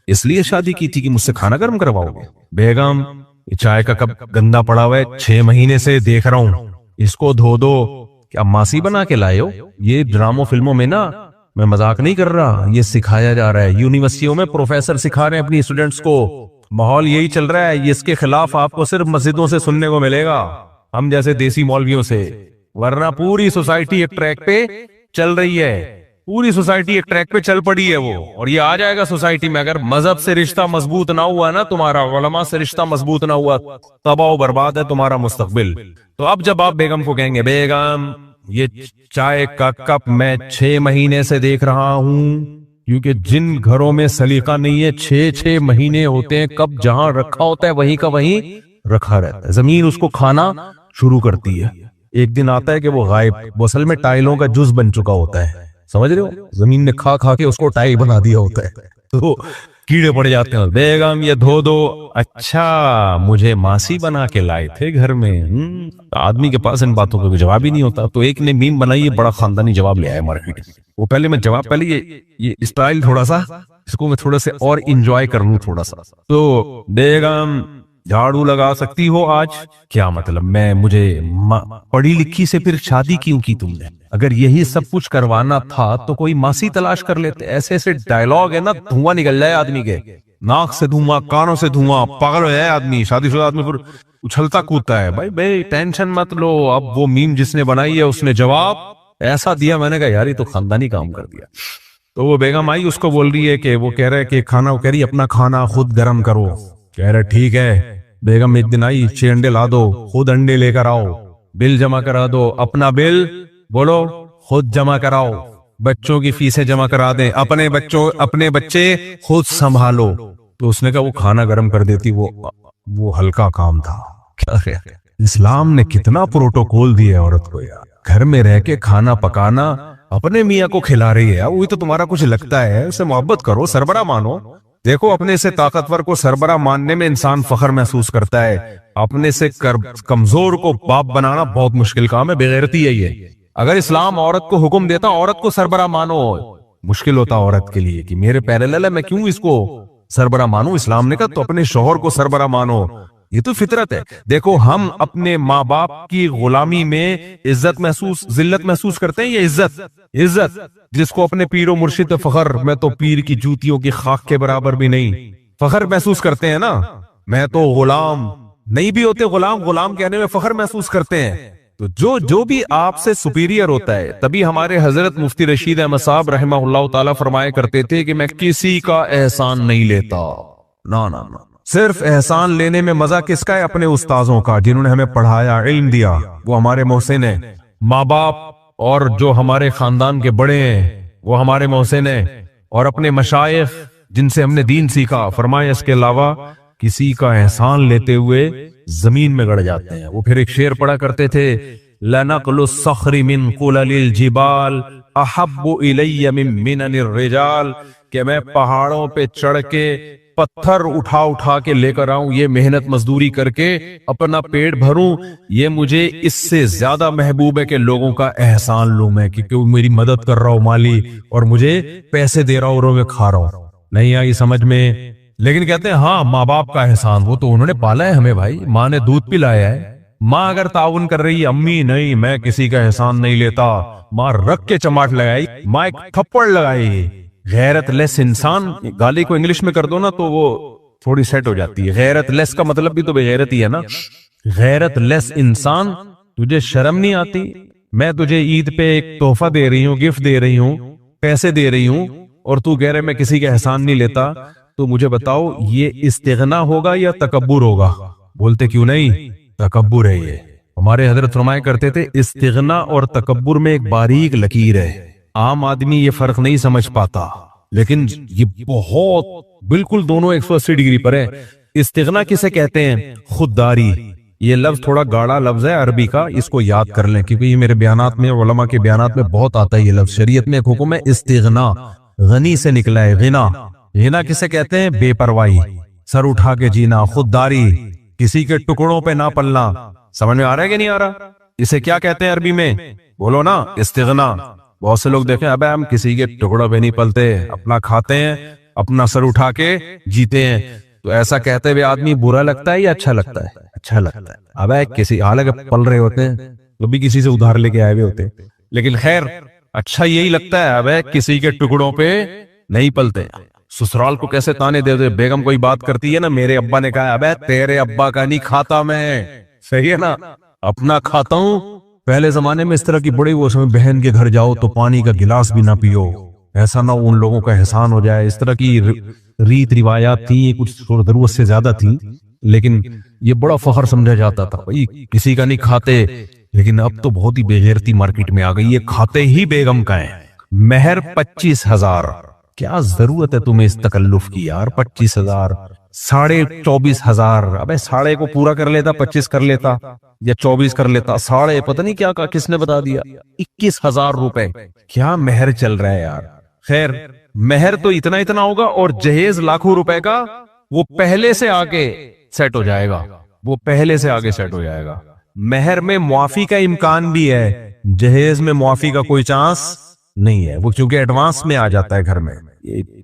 اس لیے شادی کی تھی کہ مجھ سے کھانا گرم کرواؤ گے؟ بیگم چائے کا کپ گندا پڑا ہوا ہے, 6 مہینے سے دیکھ رہا ہوں, اس کو دھو دو. کیا ماسی بنا کے لائے ہو؟ یہ ڈراموں فلموں میں نا, میں مذاق نہیں کر رہا, یہ سکھایا جا رہا ہے. یونیورسٹیوں میں پروفیسر سکھا رہے ہیں اپنی اسٹوڈنٹس کو, ماحول یہی چل رہا ہے. اس کے خلاف آپ کو صرف مسجدوں سے سننے کو ملے گا, ہم جیسے دیسی مولویوں سے, ورنہ پوری سوسائٹی ایک ٹریک پہ چل رہی ہے, پوری سوسائٹی ایک ٹریک پہ چل پڑی ہے وہ. اور یہ آ جائے گا سوسائٹی میں, اگر مذہب سے رشتہ مضبوط نہ ہوا نا تمہارا, علماء سے رشتہ مضبوط نہ ہوا, تباہ و برباد ہے تمہارا مستقبل. تو اب جب آپ بیگم کو کہیں گے بیگم یہ چائے کا کپ میں 6 مہینے سے دیکھ رہا ہوں, کیونکہ جن گھروں میں سلیقہ نہیں ہے 6 مہینے ہوتے ہیں, کب جہاں رکھا ہوتا ہے وہیں کا وہیں رکھا رہتا ہے. زمین اس کو کھانا شروع کرتی ہے, ایک دن آتا ہے کہ وہ غائب, وہ اصل میں ٹائلوں کا جز بن چکا ہوتا ہے, سمجھ رہے ہو؟ زمین نے کھا کھا کے اس کو ٹائل بنا دیا ہوتا ہے, تو کیڑے پڑ جاتے ہیں. بیگم یہ دھو دو, اچھا مجھے ماسی بنا کے لائے تھے گھر میں. آدمی کے پاس ان باتوں کا جواب ہی نہیں ہوتا. تو ایک نے میم بنائی, بڑا خاندانی جواب لے آیا مارکیٹ. وہ پہلے میں جواب, پہلے یہ اسٹائل تھوڑا سا اس کو میں تھوڑا سے اور انجوائے کر لوں تھوڑا سا. تو بیگم جھاڑو لگا سکتی ہو آج؟ کیا مطلب میں مجھے پڑھی لکھی سے پھر شادی کیوں کی تم نے؟ اگر یہی سب کچھ کروانا تھا تو کوئی ماسی تلاش کر لیتے. ایسے ایسے ڈائلوگ ہے نا، دھواں نکل جائے آدمی کے، ناک سے دھواں، کانوں سے دھواں، پاگل ہو جائے آدمی. شادی شدہ آدمی پھر اچھلتا کودتا ہے. بھائی ٹینشن مت لو. اب وہ میم جس نے بنائی ہے اس نے جواب ایسا دیا، میں نے کہا یار یہ تو خاندانی کام کر دیا. تو وہ بیگم آئی، اس کو بول رہی ہے کہ وہ کہہ رہے کہ کھانا، وہ کہہ رہی اپنا کھانا خود گرم کرو. کہہ رہے ٹھیک ہے. بیگم ایک دن آئی، 6 انڈے لا دو، خود انڈے لے کر آؤ، بل جمع کرا دو. اپنا بل بولو خود جمع کراؤ، بچوں کی فیسیں جمع کرا دیں، اپنے بچے خود سنبھالو. تو اس نے کہا وہ کھانا گرم کر دیتی، وہ ہلکا کام تھا. اسلام نے کتنا پروٹوکول دیا عورت کو یار. گھر میں رہ کے کھانا پکانا، اپنے میاں کو کھلا رہی ہے، وہی تو تمہارا کچھ لگتا ہے، اسے محبت کرو، سربراہ مانو. دیکھو اپنے سے طاقتور کو سربراہ ماننے میں انسان فخر محسوس کرتا ہے، اپنے سے کمزور کو باپ بنانا بہت مشکل کام ہے. بغیرتی ہے یہ. اگر اسلام عورت کو حکم دیتا عورت کو سربراہ مانو، مشکل ہوتا عورت کے لیے کہ میرے پیرالل ہے، میں کیوں اس کو سربراہ مانوں. اسلام نے کہا تو اپنے شوہر کو سربراہ مانو. یہ تو فطرت ہے. دیکھو ہم اپنے ماں باپ کی غلامی میں ذلت محسوس کرتے ہیں. یہ عزت جس کو اپنے پیر و مرشد فخر، میں تو پیر کی جوتیوں کی خاک کے برابر بھی نہیں، فخر محسوس کرتے ہیں نا. میں تو غلام نہیں بھی ہوتے، غلام کہنے میں فخر محسوس کرتے ہیں. تو جو بھی آپ سے سپیریئر ہوتا ہے، تبھی ہمارے حضرت مفتی رشید احمد صاحب رحمہ اللہ تعالی فرمایا کرتے تھے کہ میں کسی کا احسان نہیں لیتا. نا صرف احسان لینے میں مزہ کس کا ہے؟ اپنے استاذوں کا، جنہوں نے ہمیں پڑھایا، علم دیا، وہ ہمارے محسن ہیں. ماں باپ اور جو ہمارے خاندان کے بڑے ہیں وہ ہمارے محسن ہیں، اور اپنے مشائخ جن سے ہم نے دین سیکھا. فرمایا اس کے علاوہ کسی کا احسان لیتے ہوئے زمین میں گڑ جاتے ہیں. وہ پھر ایک شعر پڑھا کرتے تھے، لَنَقْلُ الصَّخْرِ مِنْ قُلَلِ الْجِبَالِ أَحَبُّ إِلَيَّ مِنْ مِنَنِ الرِّجَالِ، کہ میں پہاڑوں پہ چڑھ کے پتھر اٹھا کے لے کر آؤں، یہ محنت مزدوری کر کے اپنا پیٹ بھروں، یہ مجھے اس سے زیادہ محبوب ہے کہ لوگوں کا احسان لوں میں، کیونکہ وہ میری مدد کر رہا ہوں مالی، اور مجھے پیسے دے رہا ہوں اور میں کھا رہا ہوں. نہیں آئی سمجھ میں؟ لیکن کہتے ہیں ہاں ماں باپ کا احسان، وہ تو انہوں نے پالا ہے ہمیں بھائی، ماں نے دودھ پلایا ہے. ماں اگر تعاون کر رہی ہے، امی نہیں میں کسی کا احسان نہیں لیتا، ماں رکھ کے چماٹ لگائی، ماں ایک تھپڑ لگائی. غیرت لیس انسان، گالی کو انگلش میں کر دو نا تو وہ تھوڑی سیٹ ہو جاتی ہے. غیرت لیس کا مطلب بھی تو بے غیرتی ہے نا. غیرت لیس انسان، تجھے شرم نہیں آتی؟ میں تجھے عید پہ ایک تحفہ دے رہی ہوں، گفٹ دے رہی ہوں، پیسے دے رہی ہوں، اور تو کہہ رہے میں کسی کا احسان نہیں لیتا. تو مجھے بتاؤ یہ استغنا ہوگا یا تکبر ہوگا؟ بولتے کیوں نہیں؟ تکبر ہے. یہ ہمارے حضرت فرمایا کرتے تھے استغنا اور تکبر میں ایک باریک لکیر ہے. عام آدمی یہ فرق نہیں سمجھ پاتا، لیکن یہ بہت بالکل دونوں 180 ڈگری پر ہے. استغنا کسے کہتے ہیں؟ خودداری. یہ لفظ تھوڑا گاڑا لفظ ہے عربی کا، اس کو یاد کر لیں کیونکہ یہ میرے بیانات میں، علماء کے بیانات میں بہت آتا ہے یہ لفظ. شریعت میں ایک حکم ہے استغنا، غنی سے نکلا ہے. غنا کسے کہتے ہیں؟ بے پرواہی، سر اٹھا کے جینا، خودداری، کسی کے ٹکڑوں پہ نہ پلنا. سمجھ میں آ رہا ہے کہ نہیں آ رہا؟ اسے کیا کہتے ہیں عربی میں؟ بولو نا، استغنا. بہت سے لوگ دیکھیں ابے ہم کسی کے ٹکڑوں پہ نہیں پلتے، اپنا کھاتے ہیں، اپنا سر اٹھا کے جیتے ہیں. تو ایسا کہتے ہوئے آدمی برا لگتا ہے یا اچھا لگتا ہے؟ اچھا لگتا ہے. ابے کسی حالانکہ پل رہے ہوتے ہیں وہ بھی کسی سے ادھار لے کے آئے ہوئے ہوتے ہیں، لیکن خیر اچھا یہی لگتا ہے ابے کسی کے ٹکڑوں پہ نہیں پلتے. سسرال کو کیسے تانے دے دے. بیگم کوئی بات کرتی ہے نا، میرے ابا نے کہا ابے تیرے ابا کا نہیں کھاتا میں، صحیح ہے نا، اپنا کھاتا ہوں. پہلے زمانے میں اس طرح کی بڑی وہ سمجھ بہن کے گھر جاؤ تو پانی کا گلاس بھی نہ پیو، ایسا نہ ان لوگوں کا احسان ہو جائے. اس طرح کی ریت روایات تھیں، کچھ ضرورت سے زیادہ تھیں، لیکن یہ بڑا فخر سمجھا جاتا تھا بھائی کسی کا نہیں کھاتے. لیکن اب تو بہت ہی بے غیرتی مارکیٹ میں آ گئی. یہ کھاتے ہی بیگم کا ہے. مہر 25,000. کیا ضرورت ہے تمہیں اس تکلف کی یار؟ 25,000، 24,500. ابے ساڑھے کو پورا کر لیتا، 25 کر لیتا یا 24 کر لیتا. ساڑھے پتہ نہیں کیا کہا، کس نے بتا دیا؟ 21,000 روپے. کیا مہر چل رہا ہے یار. خیر مہر تو اتنا ہوگا، اور جہیز لاکھوں روپے کا وہ پہلے سے آگے سیٹ ہو جائے گا، وہ پہلے سے آگے سیٹ ہو جائے گا. مہر میں معافی کا امکان بھی ہے، جہیز میں معافی کا کوئی چانس نہیں ہے، وہ چونکہ ایڈوانس میں آ جاتا ہے گھر میں.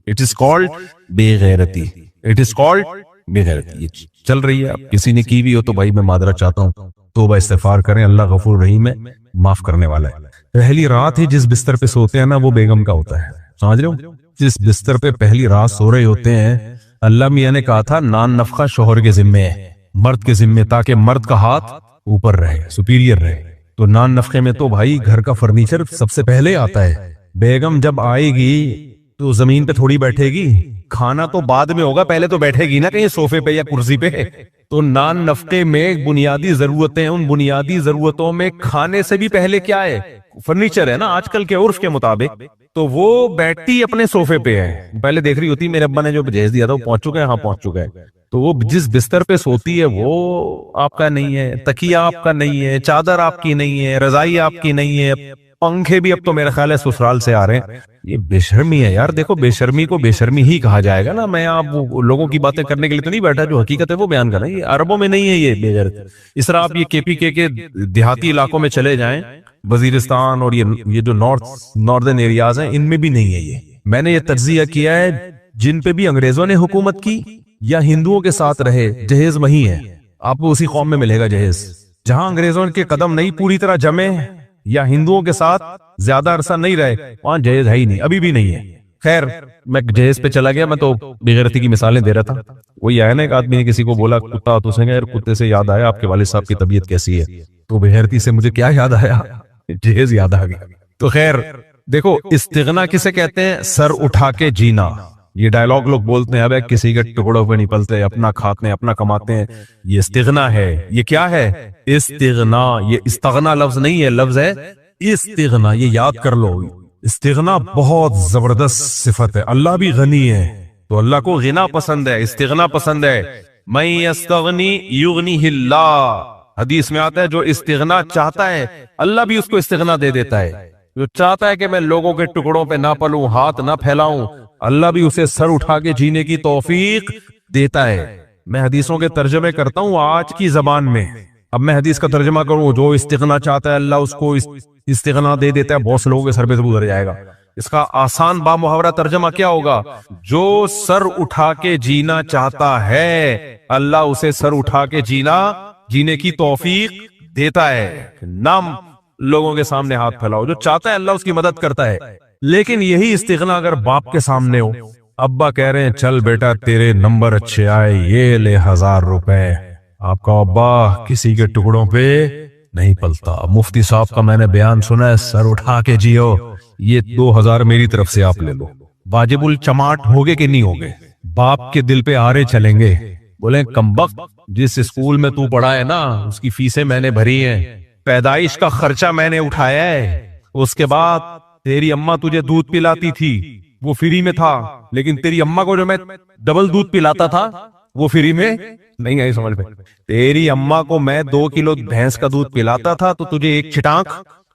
اٹ از کالڈ بے غیرتی. اٹ از کالڈ بے غیرتی. چل رہی ہے. اب کسی نے کی بھی ہو تو بھائی میں معذرت چاہتا ہوں, توبہ استغفار کریں, اللہ غفور رحیم ہے, معاف کرنے والا ہے. پہلی رات ہی جس بستر پہ سوتے ہیں نا وہ بیگم کا ہوتا ہے, سمجھ رہے ہو؟ جس بستر پہ پہلی رات سو رہے ہوتے ہیں, اللہ میاں نے کہا تھا نان نفقہ شوہر کے ذمے ہے, مرد کے ذمے, تاکہ مرد کا ہاتھ اوپر رہے, سپیریئر رہے. تو نان نفقے میں تو بھائی گھر کا فرنیچر سب سے پہلے آتا ہے. بیگم جب آئے گی تو زمین پہ تھوڑی بیٹھے گی, کھانا تو بعد میں ہوگا, پہلے تو بیٹھے گی نا کہیں صوفے پہ یا کرسی پہ. تو نان نفقے میں بنیادی ضرورتیں, ان بنیادی ضرورتوں میں کھانے سے بھی پہلے کیا ہے؟ فرنیچر ہے نا. آج کل کے عرف کے مطابق تو وہ بیٹھی اپنے صوفے پہ ہے, پہلے دیکھ رہی ہوتی میرے ابا نے جو جہیز دیا تھا وہ پہنچ چکا ہے, ہاں پہنچ چکا ہے. تو وہ جس بستر پہ سوتی ہے وہ آپ کا نہیں ہے, تکیہ آپ کا نہیں ہے, چادر آپ کی نہیں ہے, رضائی آپ کی نہیں ہے, پنکھے بھی اب تو میرا خیال ہے سسرال سے آ رہے ہیں. یہ بے شرمی ہے یار. دیکھو بے شرمی کو بے شرمی ہی کہا جائے گا نا. میں آپ لوگوں کی باتیں کرنے کے لیے تو نہیں بیٹھا, جو حقیقت ہے وہ بیان کرنا. یہ عربوں میں نہیں ہے یہ بے غیرت. اس طرح آپ یہ کے پی کے دیہاتی علاقوں میں چلے جائیں, وزیرستان اور یہ جو ناردرن ایریاز ہیں, ان میں بھی نہیں ہے یہ. میں نے یہ تجزیہ کیا ہے, جن پہ بھی انگریزوں نے حکومت کی یا ہندوؤں کے ساتھ رہے, جہیز وہی ہے. آپ کو اسی قوم میں ملے گا جہیز. جہاں انگریزوں کے قدم نہیں پوری طرح جمے یا ہندوؤں کے ساتھ زیادہ عرصہ نہیں رہے, وہاں جہیز ہے ہی نہیں, ابھی بھی نہیں ہے. خیر, میں جہیز پہ چلا گیا, میں تو بغیرتی کی مثالیں دے رہا تھا. وہی آیا نا, ایک آدمی نے کسی کو بولا کتا, تو اس نے کہا یار کتے سے یاد آیا آپ کے والد صاحب کی طبیعت کیسی ہے. تو بغیرتی سے مجھے کیا یاد آیا؟ جہیز یاد آ گیا. تو خیر دیکھو, استغنا کسے کہتے ہیں؟ سر اٹھا کے جینا. یہ ڈائلاگ لوگ بولتے ہیں, اب کسی کے ٹکڑوں پہ نہیں پلتے, اپنا کھاتے ہیں اپنا کماتے ہیں. یہ استغنا ہے. یہ کیا ہے؟ استغنا. یہ استغنا لفظ نہیں ہے, لفظ ہے استغنا. یہ یاد کر لو. استغنا بہت زبردست صفت ہے. اللہ بھی غنی ہے تو اللہ کو غنا پسند ہے, استغنا پسند ہے. من یستغنی یغنیہ اللہ. حدیث میں آتا ہے جو استغنا چاہتا ہے اللہ بھی اس کو استغنا دے دیتا ہے. جو چاہتا ہے کہ میں لوگوں کے ٹکڑوں پہ نہ پلوں, ہاتھ نہ پھیلاؤں, اللہ بھی اسے سر اٹھا کے جینے کی توفیق دیتا ہے. میں حدیثوں کے ترجمے کرتا ہوں آج کی زبان میں. اب میں حدیث کا ترجمہ کروں, جو استغنا چاہتا ہے اللہ اس کو استغنا دے دیتا ہے. بہت سے لوگوں کے سر پہ سے گزر جائے گا. اس کا آسان با محاورہ ترجمہ کیا ہوگا؟ جو سر اٹھا کے جینا چاہتا ہے اللہ اسے سر اٹھا کے جینے کی توفیق دیتا ہے. نام لوگوں کے سامنے ہاتھ پھیلاؤ. جو چاہتا ہے اللہ اس کی مدد کرتا ہے. لیکن یہی استغنا اگر باپ کے سامنے ہو, ابا کہہ رہے ہیں چل بیٹا تیرے نمبر اچھے آئے, یہ لے 1000 روپے. آپ کا ابا کسی کے ٹکڑوں پہ نہیں پلتا. مفتی صاحب کا میں نے بیان سنا ہے, سر اٹھا کے جیو, یہ 2000 میری طرف سے آپ لے لو. واجب الچماٹ ہوگے کہ نہیں ہوگے؟ باپ کے دل پہ آرے چلیں گے. بولیں کمبخت, جس اسکول میں تو پڑھا ہے نا اس کی فیسیں میں نے بھری ہیں, پیدائش کا خرچہ میں نے اٹھایا ہے, اس کے بعد تیری اماں تجھے دودھ پلاتی تھی وہ فری میں تھا, لیکن تیری اماں کو جو میں ڈبل دودھ پلاتا تھا وہ فری میں نہیں آئی. سمجھ میں؟ تیری اماں کو میں 2 کلو بھینس کا دودھ پلاتا تھا تو تجھے 1 چھٹانک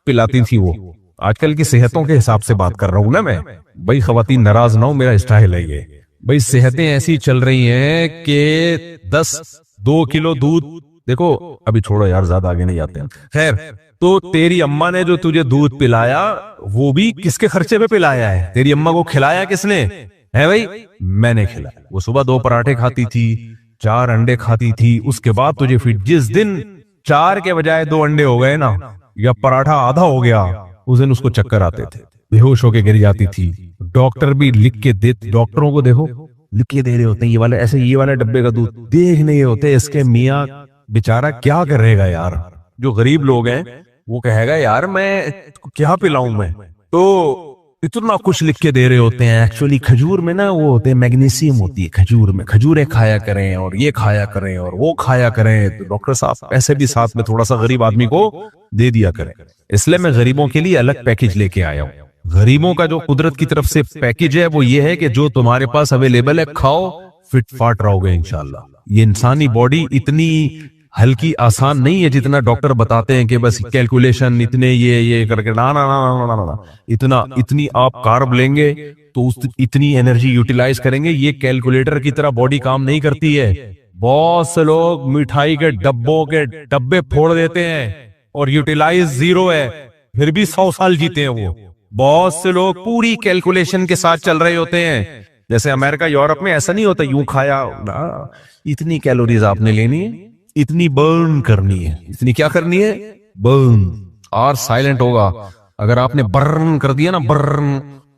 پلاتی تھی وہ. آج کل کی صحتوں کے حساب سے بات کر رہا ہوں نا میں. بھائی خواتین ناراض نہ ہو, میرا اسٹائل ہے یہ. بھائی صحتیں ایسی چل رہی ہیں کہ 2 کلو دودھ, دیکھو ابھی چھوڑو یار زیادہ آگے نہیں آتے ہیں. خیر, تو تیری اماں نے جو تجھے دودھ پلایا وہ بھی کس کے خرچے پہ پلایا ہے؟ تیری اماں کو کھلایا کس نے ہے بھائی؟ میں نے کھلایا. وہ صبح 2 پراٹھے کھاتی تھی, 4 انڈے کھاتی تھی, اس کے بعد تجھے پھر جس دن 4 کے بجائے 2 انڈے ہو گئے نا یا پراٹھا آدھا ہو گیا, اس دن اس کو چکر آتے تھے, بے ہوش ہو کے گر جاتی تھی. ڈاکٹر بھی لکھ کے ڈاکٹروں کو دیکھو لکھ کے دے رہے ہوتے ہیں یہ والے, ایسے یہ والے ڈبے کا دودھ دیکھ نہیں ہوتے. اس کے میاں بیچارہ کیا کرے گا یار. جو غریب لوگ ہیں وہ کہے گا یار میں کیا پلاؤں میں, تو اتنا کچھ لکھ کے دے رہے ہوتے ہیں. ایکچولی کھجور میں نا وہ ہوتے ہیں میگنیسیم ہوتی ہے کھجور میں, کھجوریں کھایا کریں اور یہ کھایا کریں اور وہ کھایا کریں. تو ڈاکٹر صاحب پیسے بھی ساتھ میں تھوڑا سا غریب آدمی کو دے دیا کریں. اس لیے میں غریبوں کے لیے الگ پیکج لے کے آیا ہوں. غریبوں کا جو قدرت کی طرف سے پیکج ہے وہ یہ ہے کہ جو تمہارے پاس اویلیبل ہے کھاؤ, فٹ فاٹ رہو گے انشاءاللہ. یہ انسانی باڈی اتنی ہلکی آسان نہیں ہے جتنا ڈاکٹر بتاتے ہیں کہ بس کیلکولیشن اتنے یہ کر کے اتنی آپ کارب لیں گے تو اتنی انرجی یوٹیلائز کریں گے. یہ کیلکولیٹر کی طرح باڈی کام نہیں کرتی ہے. بہت سے لوگ مٹھائی کے ڈبوں کے ڈبے پھوڑ دیتے ہیں اور یوٹیلائز 0 ہے, پھر بھی 100 سال جیتے ہیں وہ. بہت سے لوگ پوری کیلکولیشن کے ساتھ چل رہے ہوتے ہیں, جیسے امریکہ یورپ میں ایسا نہیں ہوتا یوں کھایا نا، اتنی کیلوریز آپ نے لینی ہے، اتنی برن کرنی ہے، اتنی کیا کرنی ہے، برن، اور سائلنٹ ہوگا اگر آپ نے برن کر دیا نا، برن،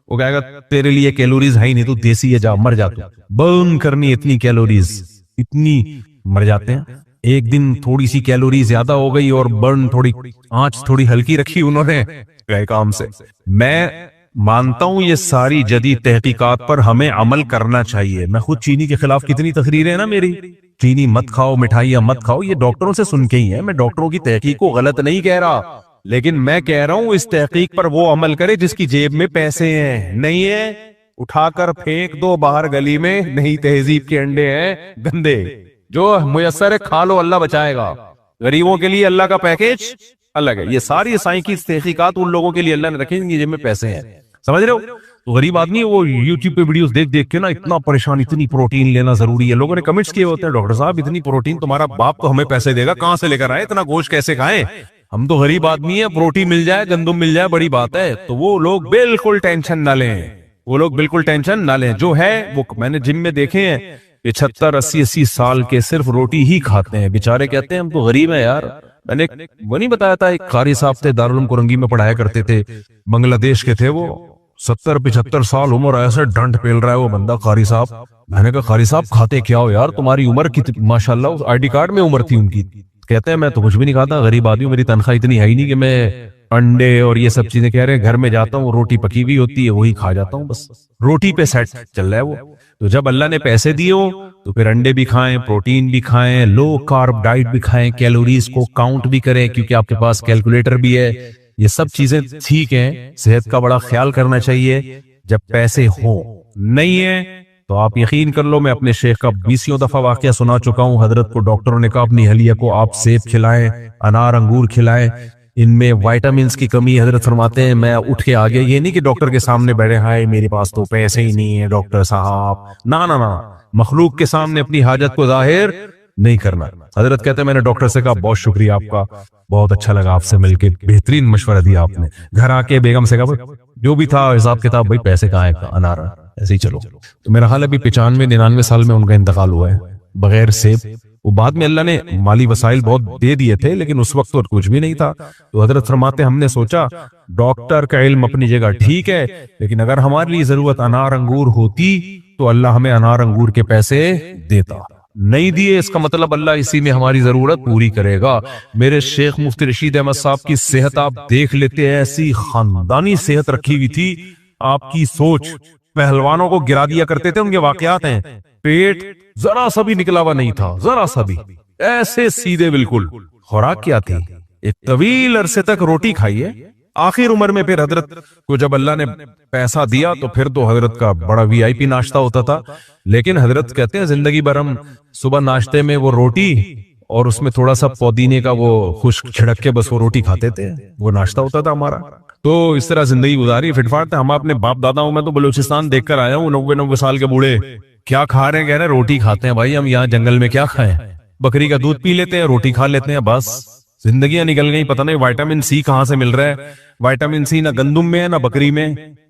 وہ کہے گا تیرے لیے کیلوریز ہے ہی نہیں، تو دیسی ہے، جا مر جا تو۔ برن کرنی اتنی کیلوریز، اتنی مر جاتے ہیں۔ ایک دن تھوڑی سی کیلوری زیادہ ہو گئی اور برن تھوڑی آنچ تھوڑی ہلکی رکھی انہوں نے گئے کام سے۔ میں مانتا ہوں یہ ساری جدید تحقیقات پر ہمیں عمل کرنا چاہیے۔ میں خود چینی کے خلاف کتنی تقریریں ہیں نا میری، چینی مت کھاؤ، مٹھائیاں مت کھاؤ، یہ ڈاکٹروں سے سن کے ہی ہے۔ میں ڈاکٹروں کی تحقیق کو غلط نہیں کہہ رہا، لیکن میں کہہ رہا ہوں اس تحقیق پر وہ عمل کرے جس کی جیب میں پیسے ہیں، نہیں ہے اٹھا کر پھینک دو باہر گلی میں، نہیں تہذیب کے انڈے ہیں گندے، جو میسر ہے کھا لو، اللہ بچائے گا۔ غریبوں کے لیے اللہ کا پیکیج الگ ہے۔ یہ ساری سائنس کی تحقیقات ان لوگوں کے لیے اللہ نے رکھی جن کی جیب میں پیسے ہیں، سمجھ رہے ہو؟ تو غریب آدمی وہ یوٹیوب پہ ویڈیوز دیکھ دیکھ کے نا اتنا پریشان، اتنی پروٹین لینا ضروری ہے۔ لوگوں نے کمنٹس کیے ہوتے ہیں ڈاکٹر صاحب اتنی پروٹین تمہارا باپ تو ہمیں پیسے دے گا، کہاں سے لے کر آئے اتنا گوشت، کیسے کھائیں؟ ہم تو غریب آدمی ہیں، پروٹین مل جائے، گندم مل جائے، بڑی بات ہے۔ تو وہ لوگ بالکل ٹینشن نہ لیں، وہ لوگ بالکل ٹینشن نہ لیں۔ جو ہے وہ میں نے جم میں دیکھے ہیں 75 80 سال کے صرف روٹی ہی کھاتے ہیں، بیچارے کہتے ہیں ہم تو غریب ہیں یار۔ میں نے وہ نہیں بتایا تھا ایک قاری صاحب تھے، دارالعلوم کرنگی میں پڑھایا کرتے تھے، بنگلہ دیش کے تھے، وہ 70 75 سال عمر، ایسے ڈنڈ پیل رہا ہے وہ بندہ قاری صاحب۔ میں نے کہا قاری صاحب کھاتے کیا ہو یار، تمہاری عمر کتنی، ماشاءاللہ اس آئی ڈی کارڈ میں عمر تھی ان کی۔ کہتے ہیں میں تو کچھ بھی نہیں کھاتا، غریب آدمی ہوں، میری تنخواہ اتنی ہے ہی نہیں کہ میں انڈے اور یہ سب چیزیں، کہہ رہے ہیں گھر میں جاتا ہوں روٹی پکی ہوئی ہوتی ہے وہی کھا جاتا ہوں، بس روٹی پہ سیٹ چل رہا ہے وہ۔ تو جب اللہ نے پیسے دیے ہو تو پھر انڈے بھی کھائیں، پروٹین بھی کھائیں، لو کارب ڈائٹ بھی کھائیں، کیلوریز کو کاؤنٹ بھی کریں کیونکہ آپ کے پاس کیلکولیٹر بھی ہے۔ یہ سب چیزیں ٹھیک ہیں، صحت کا بڑا خیال کرنا چاہیے جب پیسے ہوں، نہیں ہے تو آپ یقین کر لو، میں اپنے شیخ کا 20 دفعہ واقعہ سنا چکا ہوں، حضرت کو ڈاکٹروں نے کہا اپنی اہلیہ کو آپ سیب کھلائیں، انار انگور کھلائیں، ان میں وائٹامنز کی کمی، حضرت فرماتے ہیں میں اٹھ کے آگے، یہ نہیں کہ ڈاکٹر کے سامنے بیٹھے ہائے میرے پاس تو پیسے ہی نہیں ہے ڈاکٹر صاحب، نہ نہ نہ، مخلوق کے سامنے اپنی حاجت کو ظاہر نہیں کرنا۔ حضرت کہتے ہیں میں نے ڈاکٹر سے کہا بہت شکریہ آپ کا، بہت اچھا لگا آپ سے مل کے، بہترین مشورہ دیا آپ نے۔ گھر آ کے بیگم سے کہا جو بھی تھا حساب کتاب، بھائی پیسے کہاں ہے، انار ایسے ہی چلو۔ تو میرا حال ابھی 95 99 سال میں ان کا انتقال ہوا ہے بغیر سیب۔ وہ بعد میں اللہ نے مالی وسائل بہت دے دیے تھے لیکن اس وقت تو کچھ بھی نہیں تھا۔ تو حضرت فرماتے ہم نے سوچا ڈاکٹر کا علم اپنی جگہ ٹھیک ہے، لیکن اگر ہمارے لیے ضرورت انار انگور ہوتی تو اللہ ہمیں انار انگور کے پیسے دیتا، نہیں دیے اس کا مطلب اللہ اسی میں ہماری ضرورت پوری کرے گا۔ میرے شیخ مفتی رشید احمد صاحب کی صحت آپ دیکھ لیتے ہیں، ایسی خاندانی صحت رکھی ہوئی تھی، آپ کی سوچ، پہلوانوں کو گرا دیا کرتے تھے، ان کے واقعات ہیں، پیٹ ذرا سا بھی نکلا ہوا نہیں تھا، ذرا سا بھی، ایسے سیدھے بالکل۔ خوراک کیا تھی؟ ایک طویل عرصے تک روٹی کھائیے، آخر عمر میں پھر حضرت کو جب اللہ نے پیسہ دیا تو پھر تو حضرت کا بڑا وی آئی پی ناشتہ ہوتا تھا، لیکن حضرت کہتے ہیں زندگی بھر ہم صبح ناشتے میں وہ روٹی اور اس میں تھوڑا سا پودینے کا وہ خشک چھڑک کے بس وہ روٹی کھاتے تھے، وہ ناشتہ ہوتا تھا ہمارا۔ تو اس طرح زندگی گزاری فٹ فاٹ۔ ہم اپنے باپ داداؤں میں تو بلوچستان دیکھ کر آیا ہوں، 90 سال کے بوڑھے کیا کھا رہے ہیں، کہہ رہے ہیں روٹی کھاتے ہیں بھائی ہم یہاں جنگل میں کیا کھائیں، بکری کا دودھ پی لیتے ہیں، روٹی کھا لیتے ہیں، بس زندگیاں نکل گئی۔ پتہ نہیں وائٹامن سی کہاں سے مل رہا ہے، وائٹامن سی نہ گندم میں ہے نہ بکری میں۔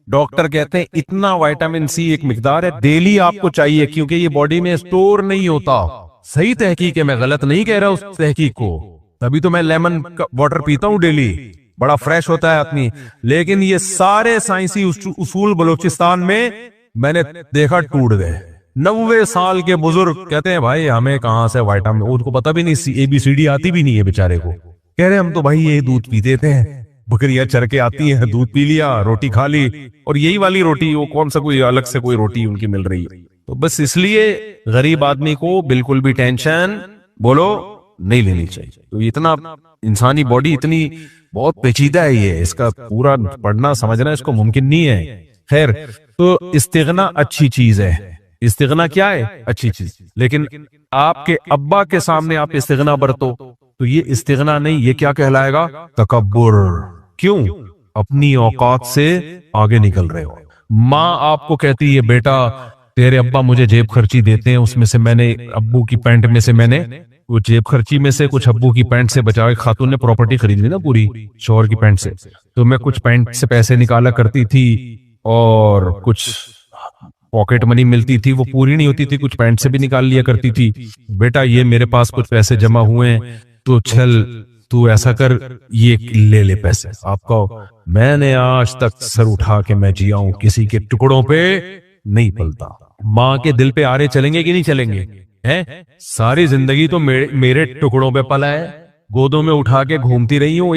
ڈاکٹر کہتے ہیں اتنا وائٹامن سی ایک مقدار ہے ڈیلی آپ کو چاہیے کیونکہ یہ باڈی میں اسٹور نہیں ہوتا۔ صحیح تحقیق ہے، میں غلط نہیں کہہ رہا اس تحقیق کو، تبھی تو میں لیمن واٹر پیتا ہوں ڈیلی، بڑا فریش ہوتا ہے آدمی۔ لیکن یہ سارے سائنسی اصول بلوچستان میں نے دیکھا ٹوٹ گئے۔ 90 سال کے بزرگ کہتے ہیں بھائی ہمیں کہاں سے وائٹامن، ان کو پتہ بھی نہیں، ABCD آتی بھی نہیں ہے بیچارے کو، کہہ رہے ہم تو بھائی یہ دودھ پیتے تھے، بکریاں چر کے آتی ہیں، دودھ پی لیا، روٹی کھا لی، اور یہی والی روٹی، وہ کون سا کوئی الگ سے کوئی روٹی ان کی مل رہی ہے۔ تو بس اس لیے غریب آدمی کو بالکل بھی ٹینشن بولو نہیں لینی چاہیے۔ تو اتنا انسانی باڈی اتنی بہت پیچیدہ ہے، یہ اس کا پورا پڑھنا سمجھنا اس کو ممکن نہیں ہے۔ خیر، تو استغنا اچھی چیز ہے، استغنا کیا ہے؟ اچھی چیز، لیکن آپ کے ابا کے سامنے آپ استغنا برتو تو یہ استغنا نہیں، یہ کیا کہلائے گا؟ تکبر۔ کیوں؟ اپنی اوقات سے آگے نکل رہے ہو۔ ماں آپ کو کہتی ہے بیٹا تیرے ابا مجھے جیب خرچی دیتے ہیں، اس میں سے میں نے ابو کی پینٹ میں سے میں نے وہ جیب خرچی میں سے کچھ ابو کی پینٹ سے بچا کے، خاتون نے پراپرٹی خرید لی نا پوری شوہر کی پینٹ سے، تو میں کچھ پینٹ سے پیسے نکالا کرتی تھی اور کچھ پاکٹ منی ملتی تھی وہ پوری نہیں ہوتی تھی، کچھ پینٹ سے بھی نکال لیا کرتی تھی، بیٹا یہ میرے پاس کچھ پیسے جمع ہوئے ہیں تو چل تو ایسا کر یہ لے لے پیسے آپ کا۔ میں نے آج تک سر اٹھا کے میں جیا ہوں، کسی کے ٹکڑوں پہ نہیں پلتا۔ ماں کے دل پہ آرے چلیں گے کہ نہیں چلیں گے؟ ساری زندگی تو میرے ٹکڑوں پہ پلا ہے، گودوں میں اٹھا کے گھومتی رہی ہوں۔